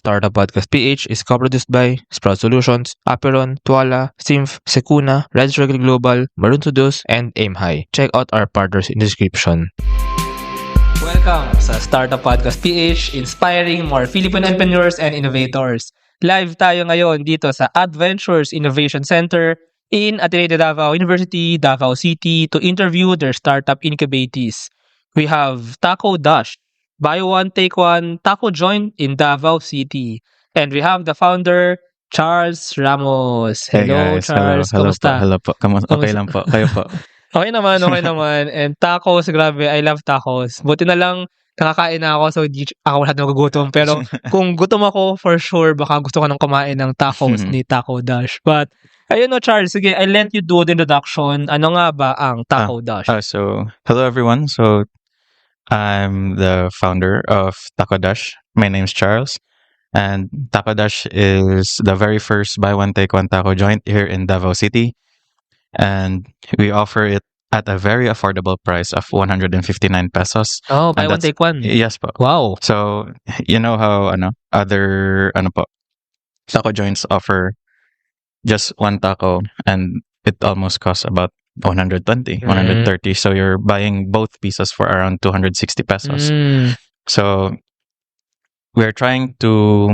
Startup Podcast PH is co-produced by Sprout Solutions, Aperon, Tuala, Symph, Secuna, Red Circle Global, Maroon Studios, and Aim High. Check out our partners in the description. Welcome sa Startup Podcast PH, inspiring more Filipino entrepreneurs and innovators. Live tayo ngayon dito sa Adventures Innovation Center in Ateneo de Davao University, Davao City to interview their startup incubatees. We have Taco Dash, Buy One, Take One, Taco Joint in Davao City. And we have the founder, Charles Ramos. Hello, Hey guys, Charles. hello Kamusta? po. Okay lang po. Kayo po. Okay naman. And tacos, grabe, I love tacos. Buti na lang, nakakain na ako, so di ako lahat nagugutom. Pero kung gutom ako, for sure, baka gusto ko nang kumain ng tacos ni Taco Dash. But, ayun no, Charles, sige, I'll let you do the introduction. Ano nga ba ang Taco Dash? So, hello everyone. So, I'm the founder of Taco Dash. My name's Charles. And Taco Dash is the very first buy one, take one taco joint here in Davao City. And we offer it at a very affordable price of 159 pesos. Oh, buy And one, that's- take one. Yes po. Wow. So, you know how other taco joints offer just one taco and it almost costs about 120, 130. So you're buying both pieces for around 260 pesos. So we're trying to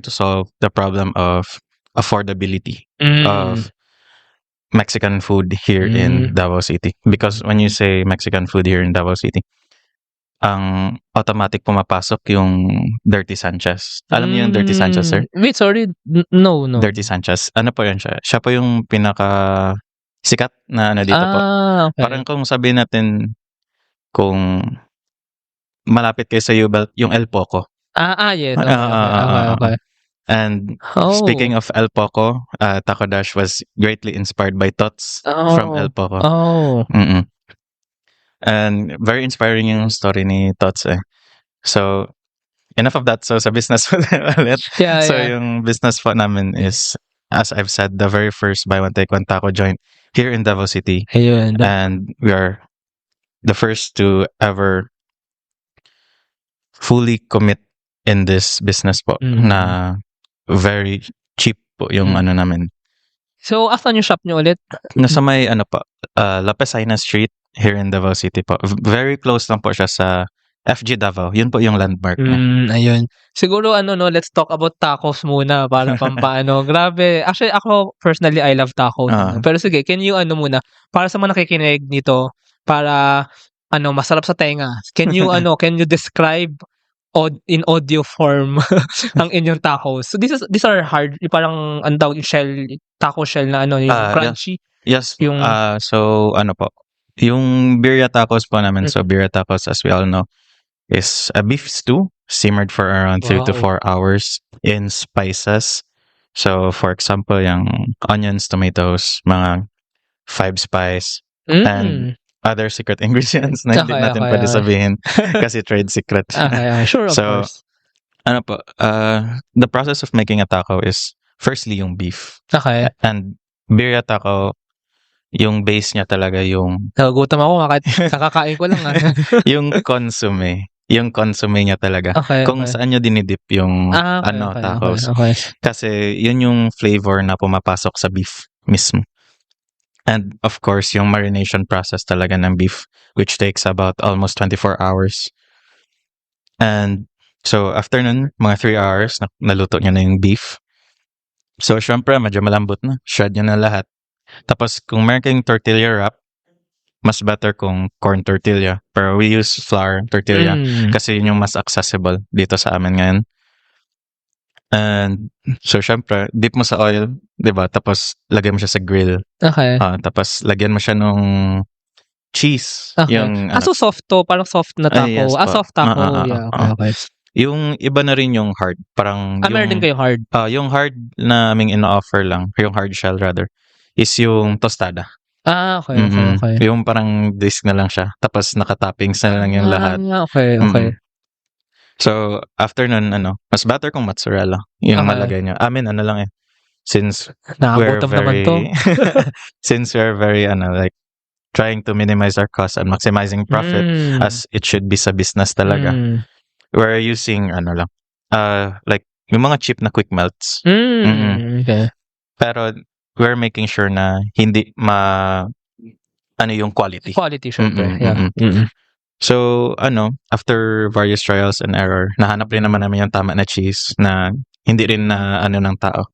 solve the problem of affordability of Mexican food here in Davao City. Because when you say Mexican food here in Davao City, ang automatic pumapasok yung Dirty Sanchez. Alam niyo yung Dirty Sanchez, sir? Wait, sorry. No. Dirty Sanchez. Ano po yan siya? Siya po yung pinaka sikat na dito po. Okay. Parang kung sabihin natin kung malapit kayo sa U-Belt, yung El Poco. Yes. Okay. And Oh. speaking of El Poco, Taco Dash was greatly inspired by Tots from El Poco. Oh. Mm-mm. And very inspiring yung story ni Tots eh. So, enough of that. So, sa business ulit. Yeah. Yung business po namin is, as I've said, the very first buy one, take one taco joint here in Davao City. Ayun. And we are the first to ever fully commit in this business po na very cheap po yung namin. So, asan yung shop nyo ulit? Nasa may La Pesina Street here in Davao City po. Very close lang po siya sa FG Davao. Yun po yung landmark niya. Ayun. Siguro let's talk about tacos muna para pampaano. Grabe. Actually, ako personally, I love tacos. Pero sige, can you muna, para sa mga nakikinig nito, para masarap sa tenga. Can you describe in audio form ang inyong tacos? So these are hard, parang taco shell na yung crunchy. Yes. Yung so po. Yung birria tacos po namin. So birria tacos, as we all know, is a beef stew simmered for around 3 to 4 hours in spices. So for example, yung onions, tomatoes, mga 5 spice, and other secret ingredients na hindi natin pwede sabihin kasi trade secret. Sure, of course. The process of making a taco is firstly yung beef. Okay. And birria taco, yung base niya talaga yung Nagugutom ako, kakakain ko lang. yung consomme. Yung consomme niya talaga. Okay, Kung saan nyo dinidip yung tacos. Okay. Kasi yun yung flavor na pumapasok sa beef mismo. And of course, yung marination process talaga ng beef, which takes about almost 24 hours. And so after nun, mga 3 hours, naluto niya na yung beef. So syempre, medyo malambot na. Shred niya na lahat. Tapos kung meron kayong tortilla wrap, mas better kung corn tortilla. Pero we use flour tortilla kasi yun yung mas accessible dito sa amin ngayon. And so syempre, dip mo sa oil, 'di ba? Tapos lagyan mo siya sa grill. Okay. Tapos lagyan mo siya nung cheese. Okay. Yung so soft to, parang soft na taco. yes po. Soft taco. Yeah, okay. Yung iba na rin yung hard. Parang meron din kayong hard. Yung hard na aming ina-offer lang, yung hard shell rather, is yung tostada. Okay. Yung parang disc na lang siya. Tapos nakatoppings na lang yung lahat. Okay. So, after nun, mas better kung mozzarella yung malagay niya. Amin, lang eh. Since we're Nakagutom naman to. since we're very, like, trying to minimize our costs and maximizing profit as it should be sa business talaga. We're using, like yung mga cheap na quick melts. Okay. Pero we're making sure na hindi ano yung quality. Quality, syempre. Mm-mm, Yeah. mm-mm. So, after various trials and error, nahanap rin naman namin yung tama na cheese na hindi rin na ano ng tao.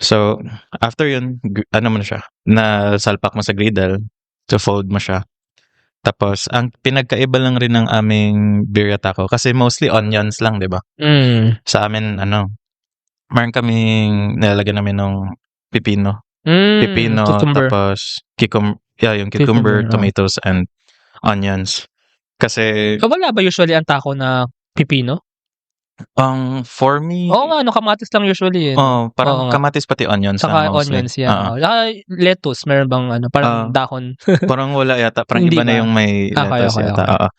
So, after yun, ano mo na siya, na salpak mo sa griddle, to fold mo siya. Tapos, ang pinagkaiba lang rin ng aming birria taco, kasi mostly onions lang, di ba? Sa amin, meron kaming nilalagyan namin ng pipino. Cucumber. Tapos yung cucumber, tomatoes, and onions. Kasi wala ba usually ang taco na pipino? for me, Oo nga, kamatis lang usually. parang kamatis pati onions Saka lang mostly. onions, yeah. Lettuce, meron bang parang dahon? Parang wala yata. Parang Hindi iba na ba? yung may lettuce Okay. yata.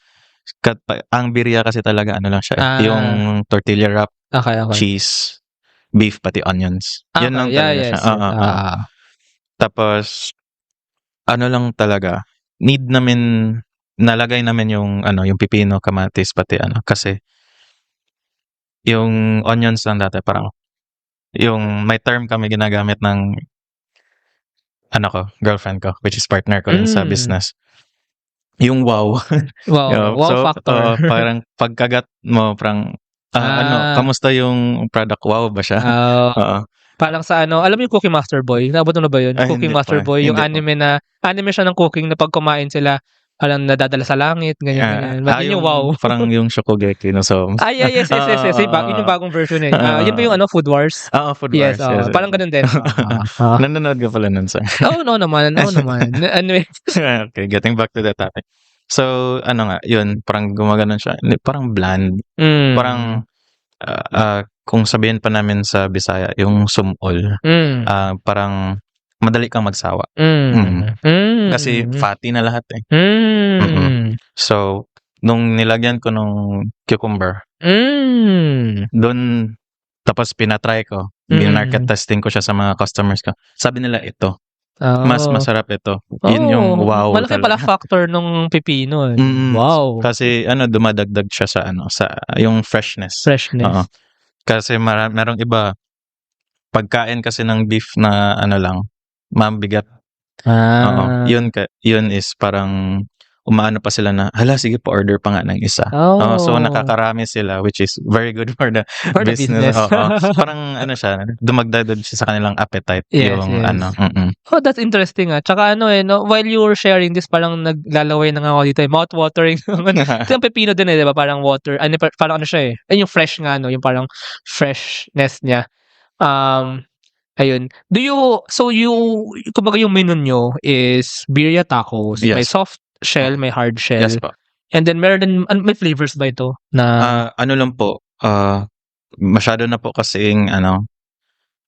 Ang birria kasi talaga lang siya. Yung tortilla wrap, Okay. cheese, beef, pati onions. Yun lang talaga siya. Tapos, lang talaga, nalagay namin yung pipino, kamatis, pati kasi yung onions lang dati, parang yung may term kami ginagamit ng girlfriend ko, which is partner ko rin sa business. Yung wow. Wow factor. Parang pagkagat mo, parang kamusta yung product? Wow ba siya? Parang sa alam mo yung Cookie Master Boy? Nabot mo na ba yun? Cookie Master Boy, yung anime siya ng cooking na pag kumain sila, parang nadadala sa langit, ganyan. Yung wow. Parang yung Shokugeki no, so. Yes. Yun yung bagong version eh. Yun ba yung Food Wars? Food Wars. Yes. Parang ganun din. Nanonood ka pala nun, sir. No naman. Anyway. Okay, getting back to the topic. So, yun, parang gumaganon siya. Parang bland. Parang, kung sabihin pa namin sa Bisaya, yung sumol, parang madali kang magsawa. Kasi fatty na lahat eh. So, nung nilagyan ko nung cucumber, doon, tapos pinatry ko, market testing ko siya sa mga customers ko. Sabi nila ito, mas masarap ito. Yun yung wow. Malaki pala factor nung pipino eh. Wow. Kasi dumadagdag siya sa sa yung freshness. Kasi merong iba, pagkain kasi ng beef na lang, mabigat. Yun is parang umaano pa sila na, hala, sige pa order pa nga ng isa. So nakakarami sila, which is very good for the business. Parang siya, dumagdagdag siya sa kanilang appetite. Yes. That's interesting Tsaka while you were sharing this, parang naglalaway na nga ako dito mouth-watering. Ito yung pepino din diba? Parang water, parang siya eh. Yung fresh nga yung parang freshness niya. Ayun. Kumbaga yung menu nyo is birria tacos. Yes. May soft shell, may hard shell. Yes po. And then meron din, may flavors ba ito? Na lang po, masyado na po kasing,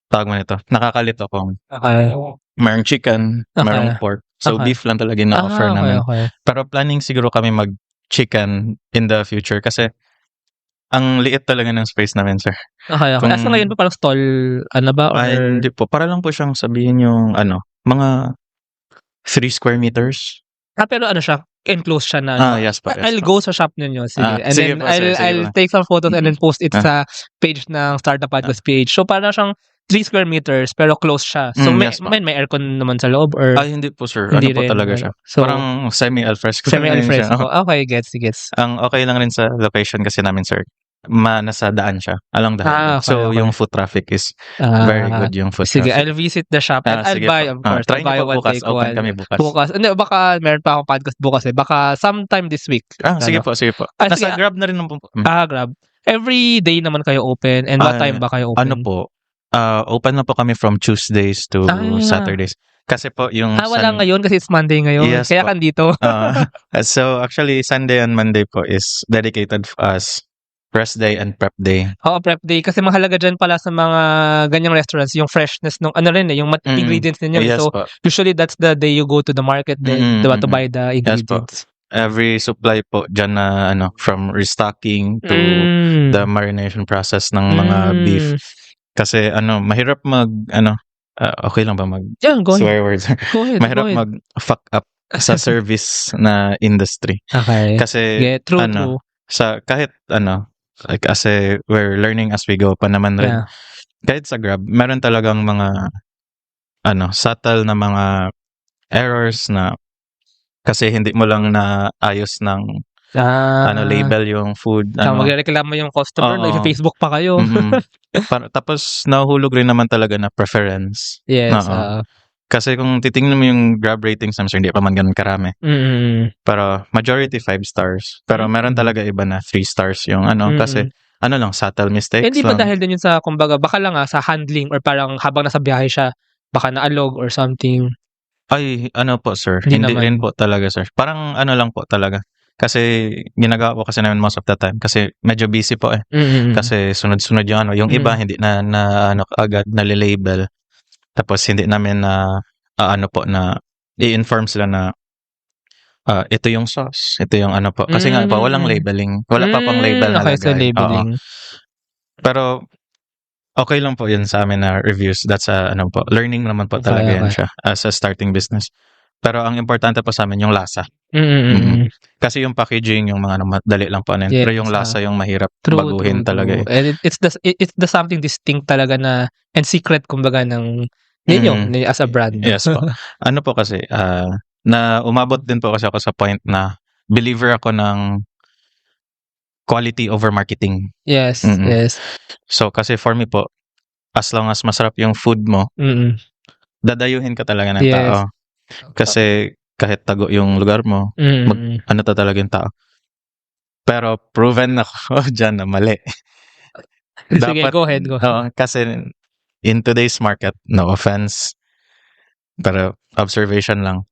tawag mo nito, nakakalito ko. Okay. Mayroong chicken, mayroong pork. So beef lang talaga yung na-offer namin. Okay. Pero planning siguro kami mag-chicken in the future kasi ang liit talaga ng space namin, sir. Okay. Asa ngayon pa parang stall, ba? Or hindi po. Para lang po siyang sabihin yung, mga 3 square meters. Pero siya, enclosed siya na. Yes po. I'll go sa shop ninyo. Sige. And sige then po, sir, I'll take some photos and then post it sa page ng Startup Podcast page. So parang siyang 3 square meters pero closed siya. So yes, may aircon naman sa loob or hindi po, sir. Hindi po rin, talaga siya. So, parang semi-alfresco. Semi-alfresco. Okay, gets. Ang okay lang rin sa location kasi namin, sir, nasa daan siya. Along the highway. So, yung foot traffic is very good yung foot Sige, traffic. I'll visit the shop and I'll buy, of course. Try I'll buy niyo po one, bukas. take Open one. kami bukas. Hindi, baka meron pa akong podcast bukas eh. Baka sometime this week. Sige po. Nasa Grab na rin po. Grab. Every day naman kayo open and what time ba kayo open? Open na po kami from Tuesdays to Saturdays. Kasi po yung wala ngayon kasi it's Monday ngayon. Yes, kaya po. kandito. So actually Sunday and Monday po is dedicated as press day and prep day. Prep day. Kasi mahalaga dyan pala sa mga ganyang restaurants, yung freshness ng yung ingredients ninyo. Yes, so, po. usually that's the day you go to the market then, diba, to buy the ingredients. Yes, po. Every supply po dyan na, from restocking to the marination process ng mga beef. Kasi, mahirap okay lang ba swear words? Go ahead. Mahirap mag-fuck up sa service na industry. Okay. Kasi, true. kahit Like, kasi we're learning as we go pa naman rin. Yeah. Kahit sa Grab, meron talagang mga subtle na mga errors na kasi hindi mo lang naayos ng label yung food. Magrereklamo yung customer, Oo. Facebook pa kayo. Tapos nahuhulog rin naman talaga na preference. Yes. Oo. Kasi kung titingnan mo yung Grab ratings, I'm sure hindi pa man ganun karami. Pero majority 5 stars. Pero meron talaga iba na 3 stars yung kasi lang, subtle mistakes Hindi ba lang. dahil din yun sa, kumbaga, baka lang sa handling or parang habang nasa biyahe siya, baka naalog or something? Ay, po sir. Hindi Hindi naman. rin po talaga sir. Parang lang po talaga. Kasi ginagawa ko kasi naman most of the time. Kasi medyo busy po eh. Kasi sunod-sunod yung yung iba hindi na agad nalilabel. Tapos hindi namin na na i-inform sila na ito yung sauce, ito yung po. Kasi nga pa walang labeling. Wala pa pang label na Okay, so lagay. labeling. Pero okay lang po yun sa amin na reviews. That's po. Learning naman po Okay, talaga yan okay. siya as a starting business. Pero ang importante po sa amin yung lasa. Kasi yung packaging, yung mga madali lang po ano yun. Yes, Pero yung lasa yung mahirap True, baguhin talaga. And it's the something distinct talaga na and secret kumbaga ng ninyo as a brand. Yes po. Po kasi na umabot din po kasi ako sa point na believer ako ng quality over marketing. Yes, yes. So kasi for me po, as long as masarap yung food mo, dadayuhin ka talaga ng tao. Kasi kahit tago yung lugar mo, talaga yung tao. Pero proven ako dyan na mali. Sige, go ahead. Kasi in today's market, no offense, pero observation lang,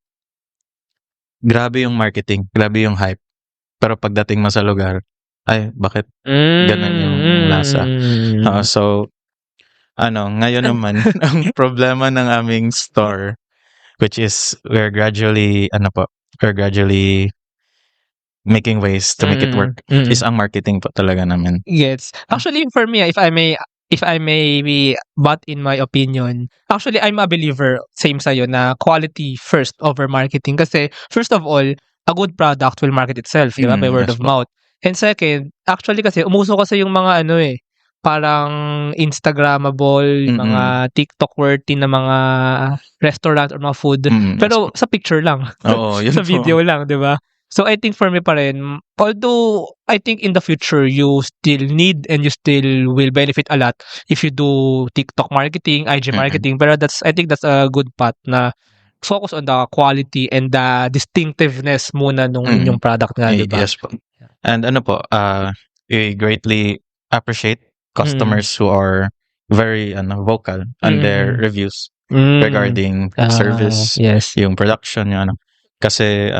grabe yung marketing, grabe yung hype. Pero pagdating mo sa lugar, ay, bakit ganun yung lasa? So, ngayon naman, ang problema ng aming store, which is we're gradually making ways to make it work, is ang marketing po talaga namin. Yes. Actually, for me, if I may be but in my opinion, actually, I'm a believer, same sa'yo, na quality first over marketing. Kasi, first of all, a good product will market itself, di ba? By word of mouth. And second, actually kasi, umuso kasi yung mga parang Instagrammable, mga TikTok-worthy na mga restaurant or mga food. Pero sa picture lang. Sa video lang, di ba? So I think for me pa rin, although I think in the future you still need and you still will benefit a lot if you do TikTok marketing, IG marketing, pero I think that's a good path na focus on the quality and the distinctiveness muna nung inyong product nga, di ba? Yes po. And po, we greatly appreciate customers who are very vocal on their reviews regarding service, yung production, yung kasi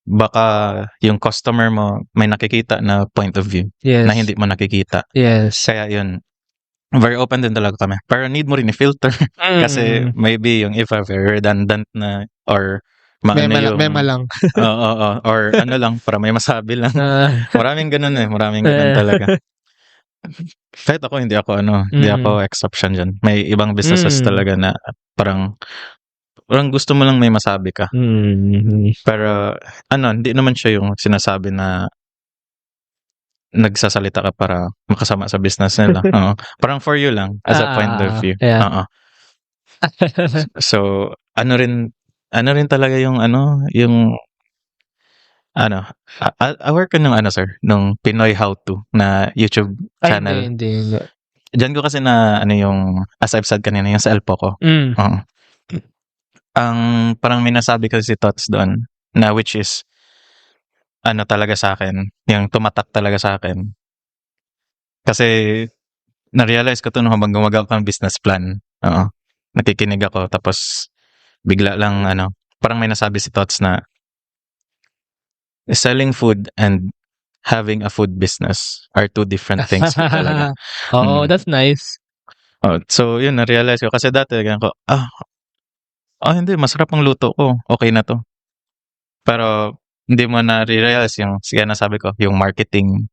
baka yung customer mo may nakikita na point of view na hindi mo nakikita. Yes. Kaya yun, very open din talaga kami. Pero need mo rin i-filter kasi maybe yung iba very redundant na or mema lang. or lang para may masabi lang. Maraming ganun maraming ganun talaga. Kahit ako hindi ako exception dyan. May ibang businesses talaga na parang gusto mo lang may masabi ka. Pero hindi naman siya yung sinasabi na nagsasalita ka para makasama sa business nila. Parang for you lang as a point of view. Yeah. So rin talaga yung yung aware ka ng sir, nung Pinoy How To na YouTube channel. Hindi. Diyan ko kasi na yung as I've said kanina yung sa El Poco. Ang parang may nasabi kasi si Tots doon na which is talaga sa akin, yung tumatak talaga sa akin. Kasi na-realize ko to nung habang gumagawa ko ng business plan. Nakikinig ako tapos bigla lang parang may nasabi si Tots na selling food and having a food business are two different things talaga. That's nice. So yun, na-realize ko kasi dati ganyan ko, hindi, masarap ang luto ko. Okay na to. Pero, hindi mo na-realize yung, sige nasabi ko, yung marketing,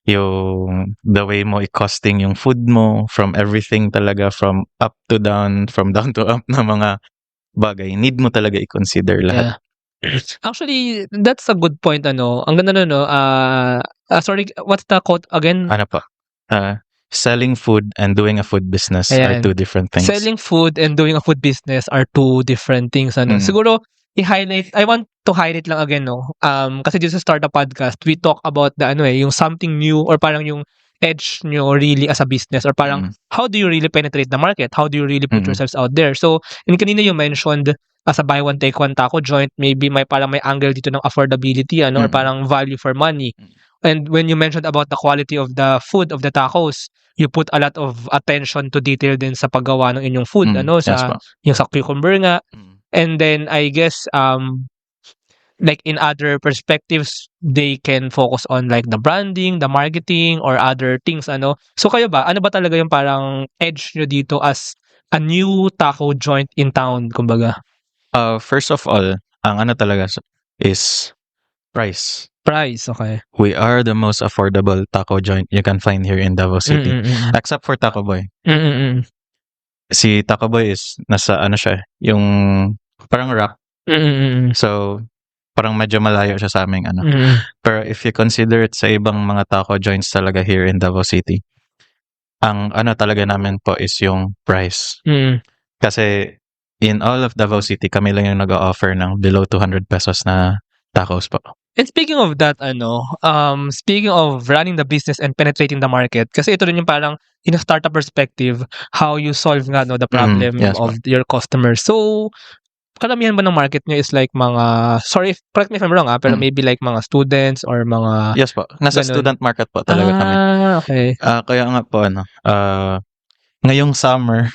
yung the way mo i-costing yung food mo, from everything talaga, from up to down, from down to up na mga bagay. Need mo talaga i-consider lahat. Actually, that's a good point, Ang ganda Sorry, what's the quote again? Ano po? Selling food and doing a food business are Ayan. two different things. Selling food and doing a food business are two different things. Ano? Mm. Siguro, I want to highlight lang again, no? Kasi dito sa Startup Podcast, we talk about yung something new or parang yung edge nyo really as a business or parang how do you really penetrate the market? How do you really put yourselves out there? So, kanina you mentioned as a buy one take one taco joint, maybe may angle dito ng affordability or parang value for money. And when you mentioned about the quality of the food of the tacos, you put a lot of attention to detail din sa paggawa ng inyong food, Yes po. yung sa cucumber nga. And then I guess like in other perspectives, they can focus on like the branding, the marketing, or other things, So kayo ba, ano ba talaga yung parang edge nyo dito as a new taco joint in town, kumbaga? First of all, ang talaga is price. Price, okay. We are the most affordable taco joint you can find here in Davao City. Except for Taco Boy. Si Taco Boy is nasa siya, yung parang rock. So, parang medyo malayo siya sa aming Pero if you consider it sa ibang mga taco joints talaga here in Davao City, ang talaga namin po is yung price. Kasi in all of Davao City, kami lang yung nag-offer ng below 200 pesos na tacos po. And speaking of that, speaking of running the business and penetrating the market, kasi ito rin yung parang in a startup perspective, how you solve the problem Yes, of your customers. So, karamihan ba ng market nyo is like mga, sorry, correct me if I'm wrong, pero maybe like mga students or mga... Yes po. Nasa ganun. student market po talaga kami. Okay. Kaya nga po, ngayong summer,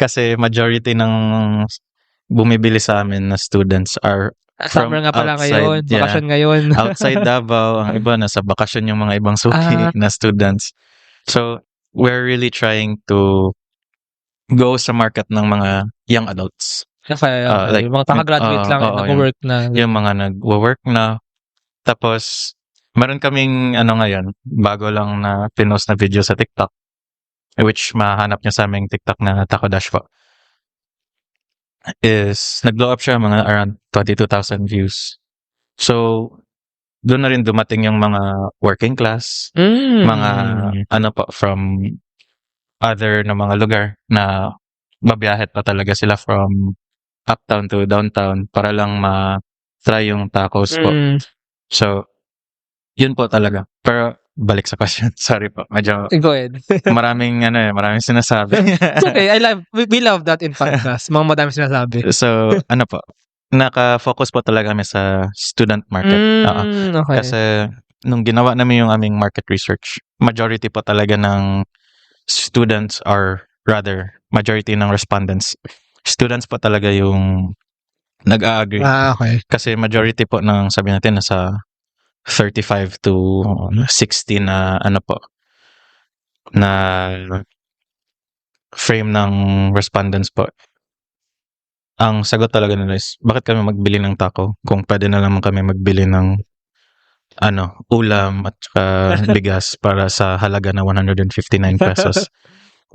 kasi majority ng bumibili sa amin na students are from Summer nga pala outside, ngayon, bakasyon ngayon. outside Davao. Ang iba nasa bakasyon yung mga ibang suki na students. So, we're really trying to go sa market ng mga young adults. Okay. Like, yung mga kaka-graduate lang, nag-work na. Yung mga nag-work na. Tapos, meron kaming ngayon, bago lang na pinost na video sa TikTok, which mahanap nyo sa aming TikTok na Taco Dash po, is nag-blow up siya mga around 22,000 views. So, doon na rin dumating yung mga working class, mga from other na mga lugar na babiyahe pa talaga sila from uptown to downtown para lang ma-try yung tacos po. So, yun po talaga. Pero, balik sa question. Sorry po. Medyo Go ahead. maraming sinasabi. It's okay. We love that in podcast. Mga madami sinasabi. So, po, naka-focus po talaga kami sa student market. Okay. Kasi, nung ginawa namin yung aming market research, majority po talaga ng students or rather, majority ng respondents, students po talaga yung nag-a-agree. Okay. Kasi majority po ng sabi natin nasa 35 to 60 na na frame ng respondents po. Ang sagot talaga nila is, bakit kami magbili ng taco kung pwede na naman kami magbili ng ulam at saka bigas para sa halaga na 159 pesos.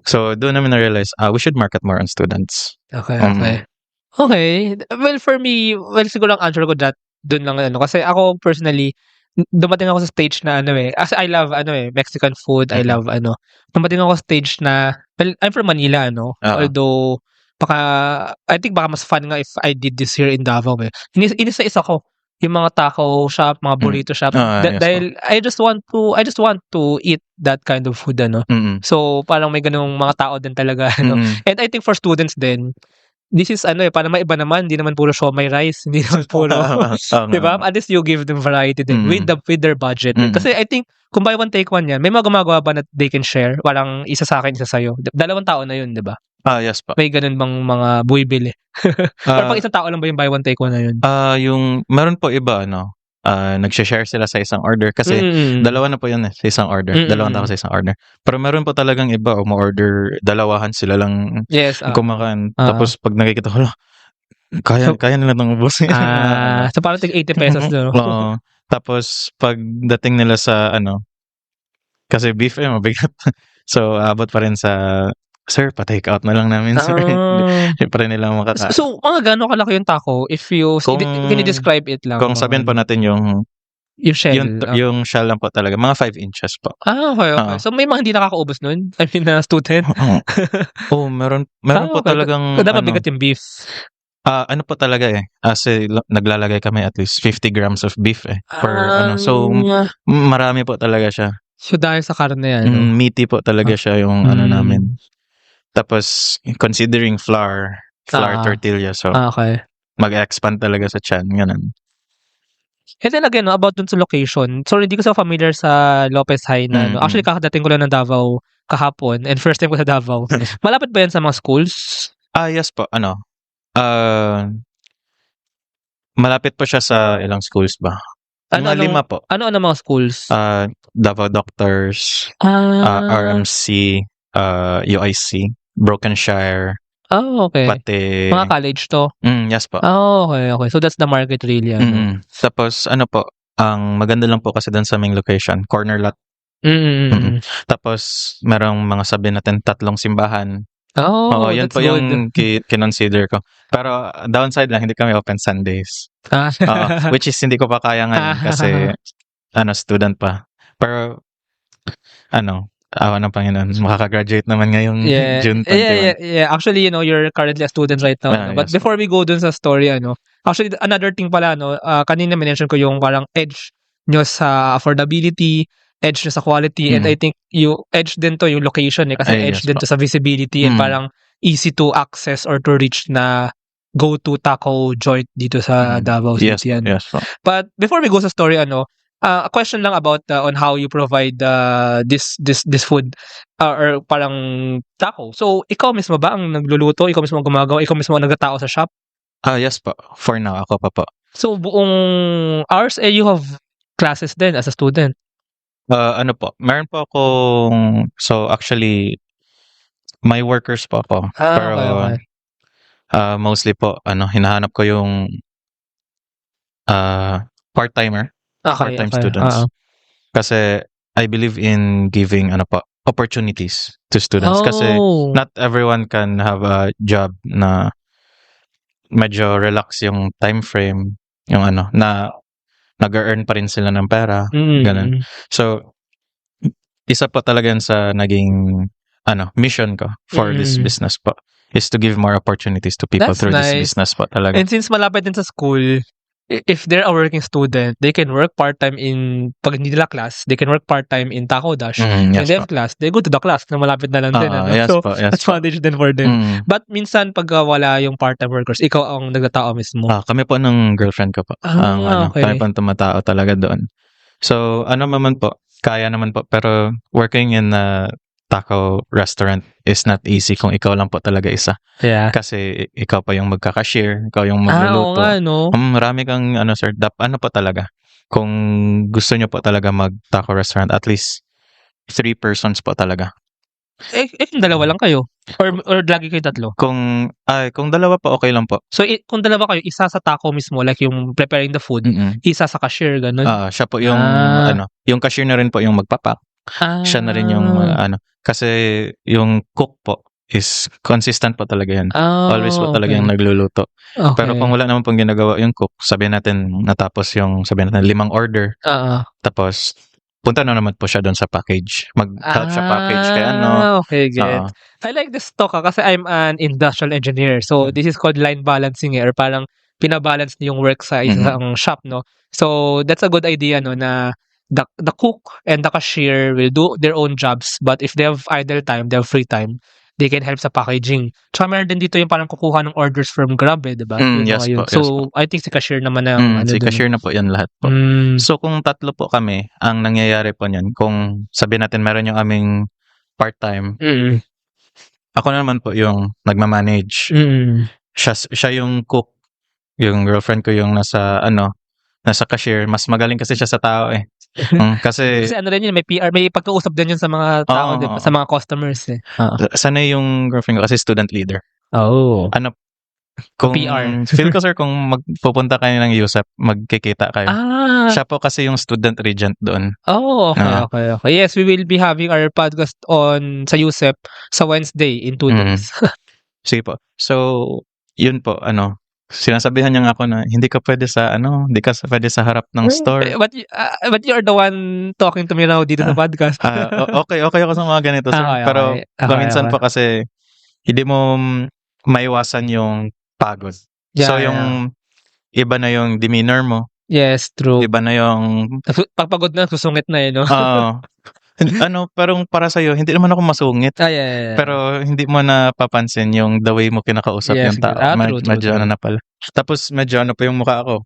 So, doon namin na-realize, we should market more on students. Okay. Okay. Well, for me, siguro ang answer ko doon lang kasi ako personally, dumating ako sa stage na as I love Mexican food, I love dumating ako sa stage na, well, I'm from Manila although I think baka mas fun nga if I did this here in Davao inisa-isa ko yung mga taco shop, mga burrito shop dahil I just want to eat that kind of food so parang may ganung mga tao din talaga and I think for students din this is para maiba naman, hindi naman puro siomai rice, hindi naman puro, diba? At least you give them variety din with their budget. Kasi I think, kung buy one take one yan, may mga gumagawa ba na they can share? Parang isa sa akin, isa sa'yo. 2 tao na yun, diba? Yes pa. May ganun bang mga buibili? Pero pag isang tao lang ba yung buy one take one na yun? Yung, meron po iba, nagsha-share sila sa isang order kasi dalawa na po yun sa isang order. 2 tao sa isang order. Pero meron po talagang iba ma-order, dalawahan sila lang kumakain. Tapos pag nakikita ko, kaya nila itong ubusin. So parang tig 80 pesos doon. Oo. Tapos pagdating nila sa kasi beef mabigat. So abot pa rin sa, sir, pa-take out na lang namin, sir. Hindi pa rin nila makakain. So, mga gano'ng kalaki yung taco if you, can you describe it lang? Kung sabihin pa natin yung Yung shell. Yung shell lang po talaga. Mga 5 inches po. Okay. Oo. So, may mga hindi nakakaubos nun? I mean, na student? Meron po okay. talagang, Dapat mabigat yung beef. ano po talaga kasi naglalagay kami at least 50 grams of beef So, marami po talaga siya. So, dahil sa karne yan, no? Meaty po talaga siya yung namin. Tapos, considering flour tortilla, so, Okay. mag-expand talaga sa tiyan, ganun. And then again, no, about dun sa location. So, hindi ko so familiar sa Lopez High na, no? Actually, kakadating ko lang ng Davao kahapon and first time ko sa Davao. Malapit ba yan sa mga schools? Yes po, malapit po siya sa ilang schools ba? Mga 5 po. Ano mga schools? Davao Doctors, RMC, UIC, Brokenshire, okay. pati... Mga college to? Yes po. Okay. So, that's the market really, ano? Tapos, po, ang maganda lang po kasi dun sa aming location, corner lot. Tapos, merong mga sabi natin 3 simbahan. Yan that's po good. yung kinonsider ko. Pero downside lang, hindi kami open Sundays. Which is hindi ko pa kaya ngayon kasi student pa. Pero awa ng Panginoon, makaka-graduate naman ngayong June 21. Yeah. Actually, you're currently a student right now. But yes, before we go dun sa story, actually, another thing pala, kanina mention ko yung parang edge nyo sa affordability, edge nyo sa quality, and I think yung edge din to yung location kasi edge din to sa visibility and parang easy to access or to reach na go-to taco joint dito sa Davao City. Yes. But before we go sa story, a question lang about on how you provide this food or parang taco. So, ikaw mismo ba ang nagluluto? Ikaw mismo ang gumagawa? Ikaw mismo ang nagtatao sa shop? Yes po. For now, ako pa po. So, buong hours, you have classes din as a student? Meron po akong... So, actually, may workers po ako. Pero, okay. mostly po, hinahanap ko yung part-timer. Part-time students. Kasi I believe in giving opportunities to students kasi not everyone can have a job na medyo relax yung time frame, yung na nag-earn pa rin sila ng pera, ganun. So isa pa talaga yan sa naging mission ko for this business po is to give more opportunities to people through this business po talaga. And since malapit din sa school, if they're a working student, they can work part-time pag hindi nila class, they can work part-time in Taco Dash. And they have class, they go to the class na malapit na lang din. Yes so, po, yes advantage din for them. But minsan, pag wala yung part-time workers, ikaw ang nagtatao mismo. Kami po ng girlfriend ko po. Okay. Kami po ang tumatao talaga doon. So, naman po, kaya naman po. Pero working in a taco restaurant is not easy kung ikaw lang po talaga isa. Yeah. Kasi ikaw pa yung magkaka-cashier, ikaw yung magluluto. Marami kang sir, po talaga. Kung gusto nyo po talaga mag-taco restaurant, at least 3 persons po talaga. Kung dalawa lang kayo? Or lagi kayo 3? Kung dalawa pa, okay lang po. So, kung dalawa kayo, isa sa taco mismo, like yung preparing the food, isa sa cashier, ganun? Siya po yung, yung cashier na rin po yung magpapak. Siya na rin yung, kasi yung cook po is consistent po talaga yan. Always po talaga yung nagluluto. Okay. Pero kung wala naman pong ginagawa yung cook, sabihin natin, natapos yung, 5 order. Tapos, punta na naman po siya doon sa package. Mag-help siya package kaya okay, get. I like this talk kasi I'm an industrial engineer. So, this is called line balancing or parang pinabalance niyo yung work sa isang shop, no? So, that's a good idea, no, na the cook and the cashier will do their own jobs, but if they have idle time, they have free time, they can help sa packaging. Tsaka meron din dito yung parang kukuha ng orders from Grab, diba? Yes po. So, I think si cashier naman na si cashier na po yan lahat po. So, kung 3 po kami, ang nangyayari po niyan, kung sabihin natin meron yung aming part-time, ako naman po yung nagmamanage. Siya yung cook, yung girlfriend ko yung nasa cashier. Mas magaling kasi siya sa tao eh. Kasi rin yun, may PR, may pagkausap din yun sa mga tao, diba? Sa mga customers eh. Sanay yung girlfriend ko kasi student leader. Kung PR. Feel ko sir, kung magpupunta kayo ng USEP, magkikita kayo. Siya po kasi yung student regent doon. Okay. Yes, we will be having our podcast on sa USEP sa Wednesday in 2 days. Sige po. So, yun po, sinasabihan niya nga ako na hindi ka pwede sa pwede sa harap ng store. But you're the one talking to me now dito sa podcast. Okay ako sa mga ganito, sir. Okay, Pero okay, minsan okay. po kasi hindi mo maiwasan yung pagod. So yung iba na yung demeanor mo, Yes, true. iba na yung Pagpagod na, susungit na no? parang para sa'yo, hindi naman ako masungit. Yeah. Pero hindi mo napapansin yung the way mo kinakausap Yes, yung tao. true. Medyo ano na pala. Tapos medyo ano pa yung mukha ko.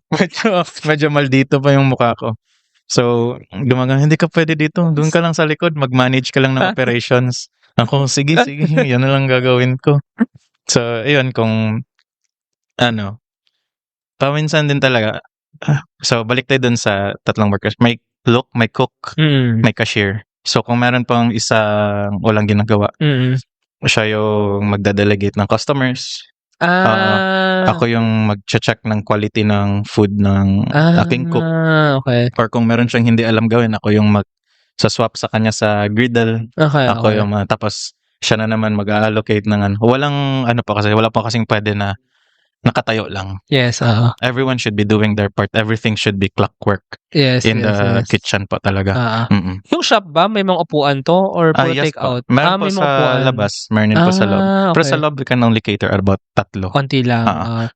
medyo maldito pa yung mukha ko. So, hindi ka pwede dito. Doon ka lang sa likod. Mag-manage ka lang ng operations. Ako, sige. Yan na lang gagawin ko. So, ayun, kung paminsan din talaga. So, balik tayo dun sa tatlong workers. May cook, may cashier. So, kung meron pang isang walang ginagawa, siya yung magda-delegate ng customers. Ako yung mag-check ng quality ng food ng aking cook. Okay. Or kung meron siyang hindi alam gawin, ako yung mag-swap sa kanya sa griddle. Okay, Ako yung tapos siya na naman mag-allocate ng wala pa kasing pwede na nakatayo lang. Yes, Everyone should be doing their part. Everything should be clockwork. Yes, in the kitchen po talaga. Yung shop ba, may mga upuan to? Or puro yes take out? Po. Meron po may mga sa upuan. labas. Meron din po sa loob. Pero Okay. sa loob, we can only cater about 3. Konti lang.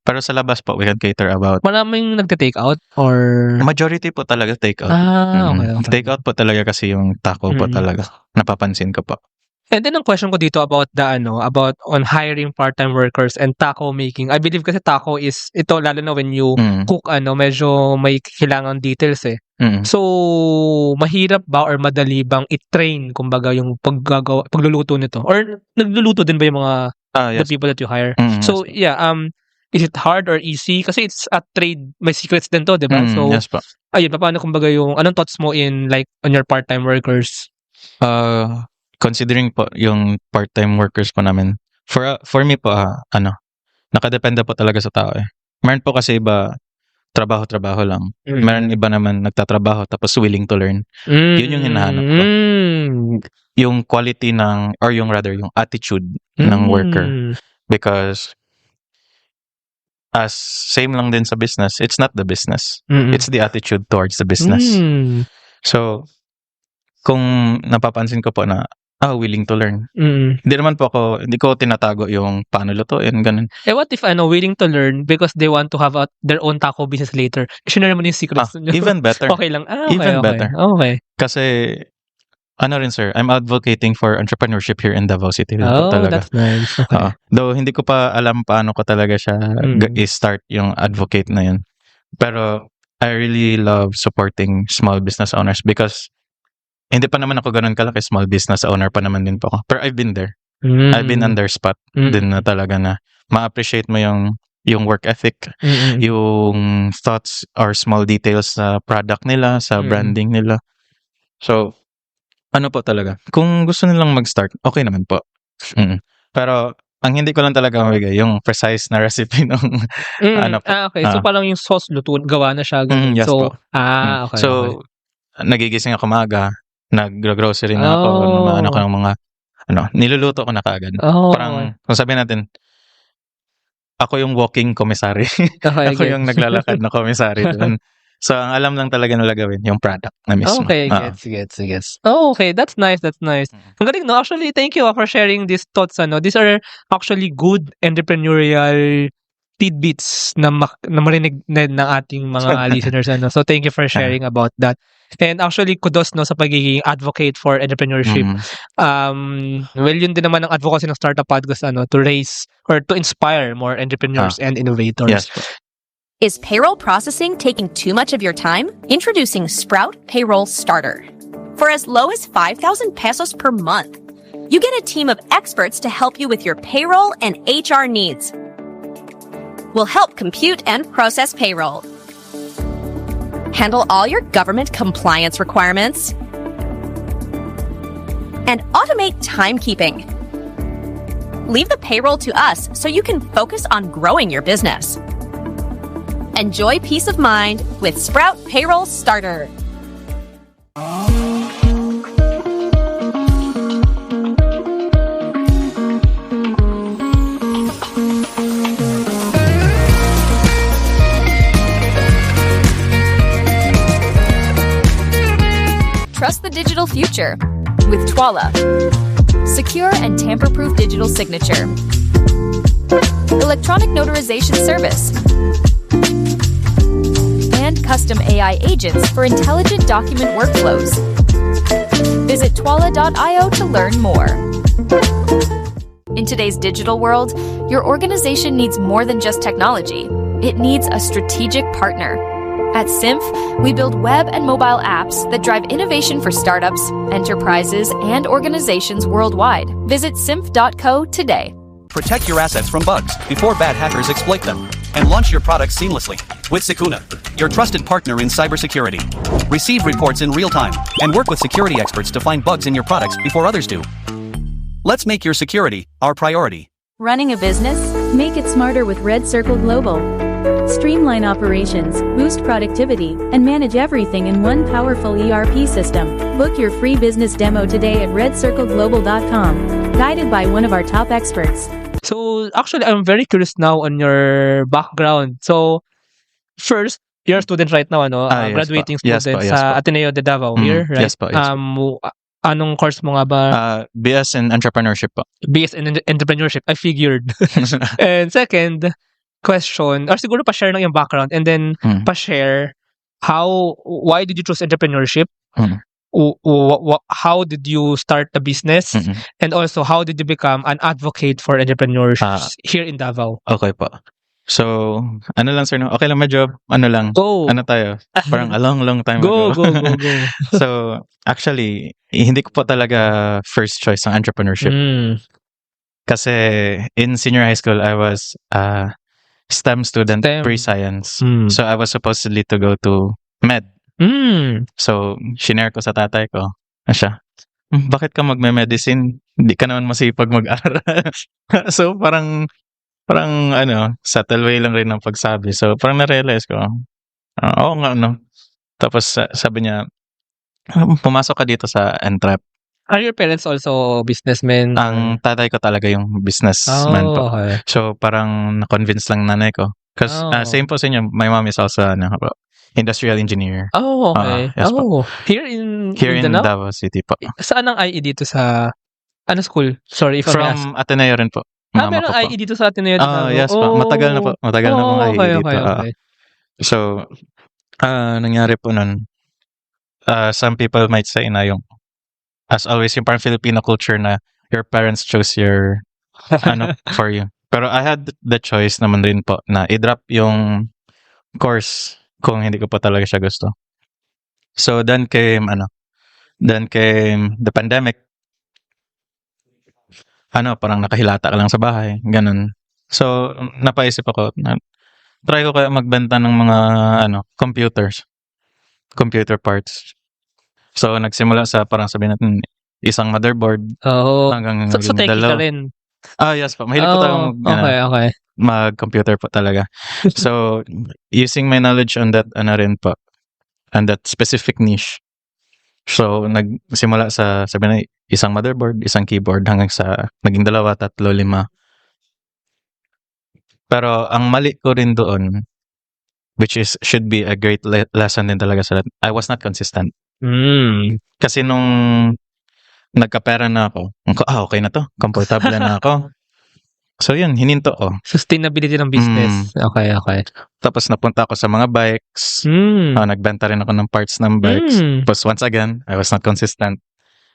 Pero sa labas po, we can cater about Maraming nagte-take out? Or... majority po talaga take out. Okay. Take out po talaga kasi yung taco po talaga. Napapansin ko po. And then ang question ko dito about about on hiring part-time workers and taco making. I believe kasi taco is ito lalo na when you cook medyo may kailangan details eh. So mahirap ba or madali bang i-train kumbaga yung pagluluto nito? Or nagluluto din ba yung mga the people that you hire? So yeah, is it hard or easy? Kasi it's a trade, may secrets din to, 'di ba? So yes po. ayun, paano kumbaga yung anong thoughts mo in like on your part-time workers? Considering po yung part-time workers po namin, for me po, nakadepende po talaga sa tao eh. Meron po kasi iba, trabaho lang. Meron iba naman nagtatrabaho tapos willing to learn. Yun yung hinahanap ko. Yung quality yung attitude ng worker. Because, as same lang din sa business, it's not the business. It's the attitude towards the business. So, kung napapansin ko po na willing to learn. Hindi ko tinatago yung paano lutuin, ganun. What if willing to learn because they want to have their own taco business later? Share naman yung secrets. Even better. Okay lang. Even better. Okay. Kasi, rin sir, I'm advocating for entrepreneurship here in Davao City. That's nice. Okay. Though hindi ko pa alam paano ko talaga siya i-start yung advocate na yun. Pero, I really love supporting small business owners because hindi pa naman ako ganun kalaki, small business owner pa naman din po ako. Pero I've been there. I've been on their spot din na talaga na ma-appreciate mo yung work ethic, yung thoughts or small details sa product nila, sa branding nila. So, po talaga. Kung gusto nilang mag-start, okay naman po. Pero, ang hindi ko lang talaga mabigay, yung precise na recipe ng okay. So, parang yung sauce luto, gawa na siya. Yes so, po. Okay. So, nagigising ako maaga, nag-grocery na ako, ng mga niluluto ko na kaagad. Parang, kung sabihin natin, ako yung walking commissary. Okay, ako yung naglalakad na commissary doon. So, ang alam lang talaga nila gawin, yung product na mismo. Okay, gets. Okay, that's nice. Ang galing, no? Actually, thank you for sharing these thoughts. These are actually good entrepreneurial tidbits na marinig ng ating mga listeners. So, thank you for sharing about that. And actually, kudos sa pagiging advocate for entrepreneurship. Well, yun din naman ang advocacy ng Startup Podcast, to raise or to inspire more entrepreneurs and innovators. Yes. Is payroll processing taking too much of your time? Introducing Sprout Payroll Starter. For as low as 5,000 pesos per month, you get a team of experts to help you with your payroll and HR needs. We'll help compute and process payroll, handle all your government compliance requirements, and automate timekeeping. Leave the payroll to us so you can focus on growing your business. Enjoy peace of mind with Sprout Payroll Starter. future with Twala. Secure and tamper-proof digital signature. Electronic notarization service. And custom AI agents for intelligent document workflows. Visit twala.io to learn more. In today's digital world, your organization needs more than just technology. It needs a strategic partner. At Symph, we build web and mobile apps that drive innovation for startups, enterprises, and organizations worldwide. Visit symph.co today. Protect your assets from bugs before bad hackers exploit them, and launch your products seamlessly with Secuna, your trusted partner in cybersecurity. Receive reports in real time and work with security experts to find bugs in your products before others do. Let's make your security our priority. Running a business? Make it smarter with Red Circle Global. Streamline operations, boost productivity, and manage everything in one powerful ERP system. Book your free business demo today at redcircleglobal.com, guided by one of our top experts. So actually, I'm very curious now on your background. So first, you're a student right now, ano? Yes Graduating po. Yes student po, yes sa po. Ateneo de Davao here, right? Yes po, yes po. Anong course mo nga ba? BS in entrepreneurship po. Based in entrepreneurship. I figured. And second question, or siguro pa-share lang yung background and then Mm. pa-share why did you choose entrepreneurship? Mm. How did you start the business? Mm-mm. And also, how did you become an advocate for entrepreneurs Ah. here in Davao? Okay po. So, ano lang sir, no? Okay lang medyo, ano lang, Go! ano tayo, parang a long time Go, ago. go, go, go. So, actually, hindi ko po talaga first choice ang entrepreneurship. Mm. Kasi in senior high school, I was a STEM student, STEM. pre-science. Mm. So, I was supposedly to go to med. Mm. So, shinare ko sa tatay ko. Ano siya? Bakit ka magme-medicine? Hindi ka naman masipag mag-aral. So, parang ano, subtle way lang rin ng pagsabi. So, parang na-realize ko, oo nga, no. Tapos, sabi niya, pumasok ka dito sa Entrep. Are your parents also businessmen? Ang tatay ko talaga yung businessman po. okay. So, parang na-convince lang nanay ko. Because, Oh. same po sa inyo, my mom is also, industrial engineer. Oh, okay. Yes po. Here in Here in Mindanao? Davao City po. Saan ang IE dito sa... Ano school? Sorry if I may ask. From Ateneo rin po. Mama Meron ko po. IE dito sa Ateneo de Davao? Yes po. Matagal na po. Matagal na pong IE okay, dito. okay. So, nangyari po nun, some people might say na yung, as always, yung parang Filipino culture na your parents chose your, for you. Pero I had the choice naman rin po na i-drop yung course kung hindi ko po talaga siya gusto. So, then came the pandemic. Parang nakahilata ka lang sa bahay. Ganun. So, napaisip ako, try ko kaya magbenta ng mga, computers. Computer parts. So, nagsimula sa parang sabihin natin, isang motherboard Oo. hanggang So techie ka dalawa. rin. Yes po. Mahilig po tayo Okay. mag-computer po talaga. So, using my knowledge on that, rin po, on that specific niche. So, nagsimula sa, sabi na, isang motherboard, isang keyboard, hanggang sa, naging 2, 3, 5. Pero, ang mali ko rin doon, which should be a great lesson din talaga sa lahat, I was not consistent. Kasi nung nagkapera na ako, okay na to, komportable na ako. So yun, hininto ko. Sustainability ng business. Okay. Tapos napunta ako sa mga bikes. Nagbenta rin ako ng parts ng bikes. Tapos once again, I was not consistent.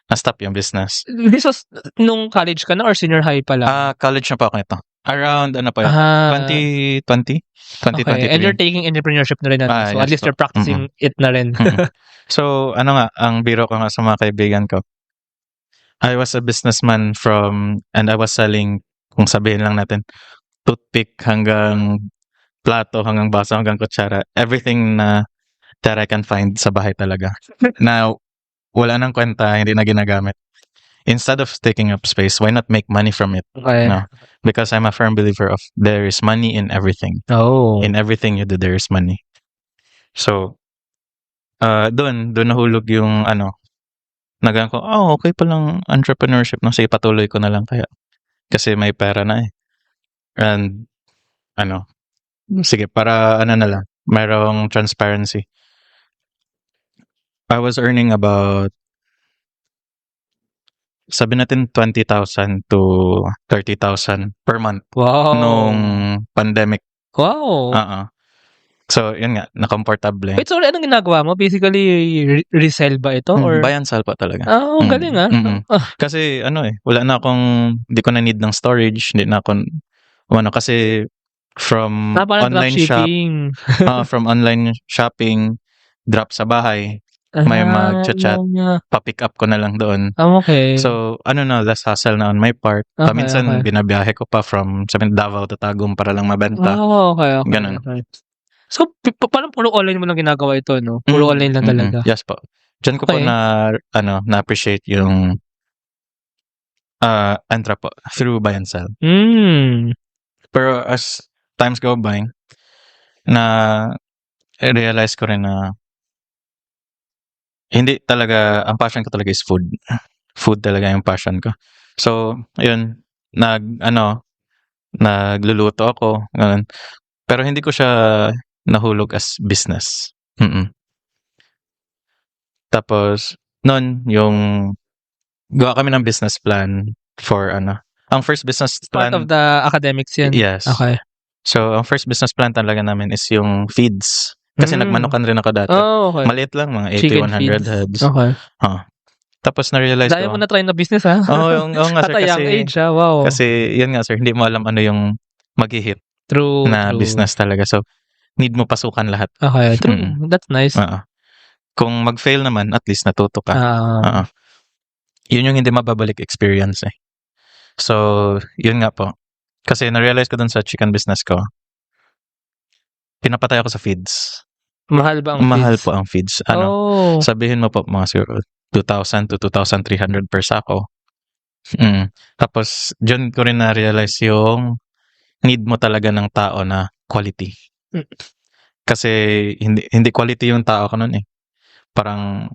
Na-stop yung business. This was nung college ka na or senior high pa lang? College na po ako nito. Around, 2020? 2023. Okay. And you're taking entrepreneurship na rin natin. So at yes least po. you're practicing it na rin. So, ang biro ko nga sa mga kaibigan ko, I was a businessman and I was selling, kung sabihin lang natin, toothpick hanggang plato, hanggang baso, hanggang kutsara. Everything that I can find sa bahay talaga. Na wala nang kwenta, hindi na ginagamit. Instead of taking up space, why not make money from it? Okay. No. Because I'm a firm believer of there is money in everything. Oh. In everything you do, there is money. So, doon nahulog yung nagaan ko, okay pa lang entrepreneurship. No? Sige, patuloy ko na lang kaya. Kasi may pera na eh. And, sige, para na lang, mayroong transparency. I was earning about sabi natin 20,000 to 30,000 per month Wow. nung pandemic. Wow. So, yun nga, nakomportable. Wait, sorry, anong ginagawa mo? Basically, resell ba ito? Or... Buy and sell pa talaga. Galing Kasi wala na hindi ko na need ng storage, hindi na ako, kasi from parang online shop, dropshipping. from online shopping, drop sa bahay, may mag-chat, pa-pick up ko na lang doon. Okay. So, less hassle na on my part. Okay, Minsan, binabiyahe ko pa from Davao to Tagum para lang mabenta. Okay. Ganun. Okay. So, parang puro online mo lang ginagawa ito, no? Puro online lang talaga. Yes po. Diyan ko po na-appreciate yung Entra po through buy and sell. Pero as times go by, realize ko rin na hindi talaga, ang passion ko talaga is food. Food talaga yung passion ko. So, ayun, nagluluto ako, ganun. Pero hindi ko siya nahulog as business. Tapos, yung gawa kami ng business plan for ang first business plan. Part of the academics yan? Yes. Okay. So, ang first business plan talaga namin is yung feeds. Kasi nagmanukan rin ako dati. Okay. Maliit lang, mga 80, 100 heads. Okay. Tapos na-realize ko. Dahil mo na-try na business, ha? Oo nga, sir. At a young age, ha? Wow. Kasi, yun nga, sir, hindi mo alam ano yung mag-hit True. business talaga. So, need mo pasukan lahat. Okay, true. That's nice. Kung mag-fail naman, at least natuto ka. Yun yung hindi mababalik experience eh. So, yun nga po. Kasi na-realize ko dun sa chicken business ko, pinapatay ako sa feeds. Mahal ba ang feeds? Mahal po ang feeds. Sabihin mo po mga siguro 2,000 to 2,300 per sako. Tapos, dyan ko rin na-realize yung need mo talaga ng tao na quality. Kasi hindi quality yung tao ko nun eh. Parang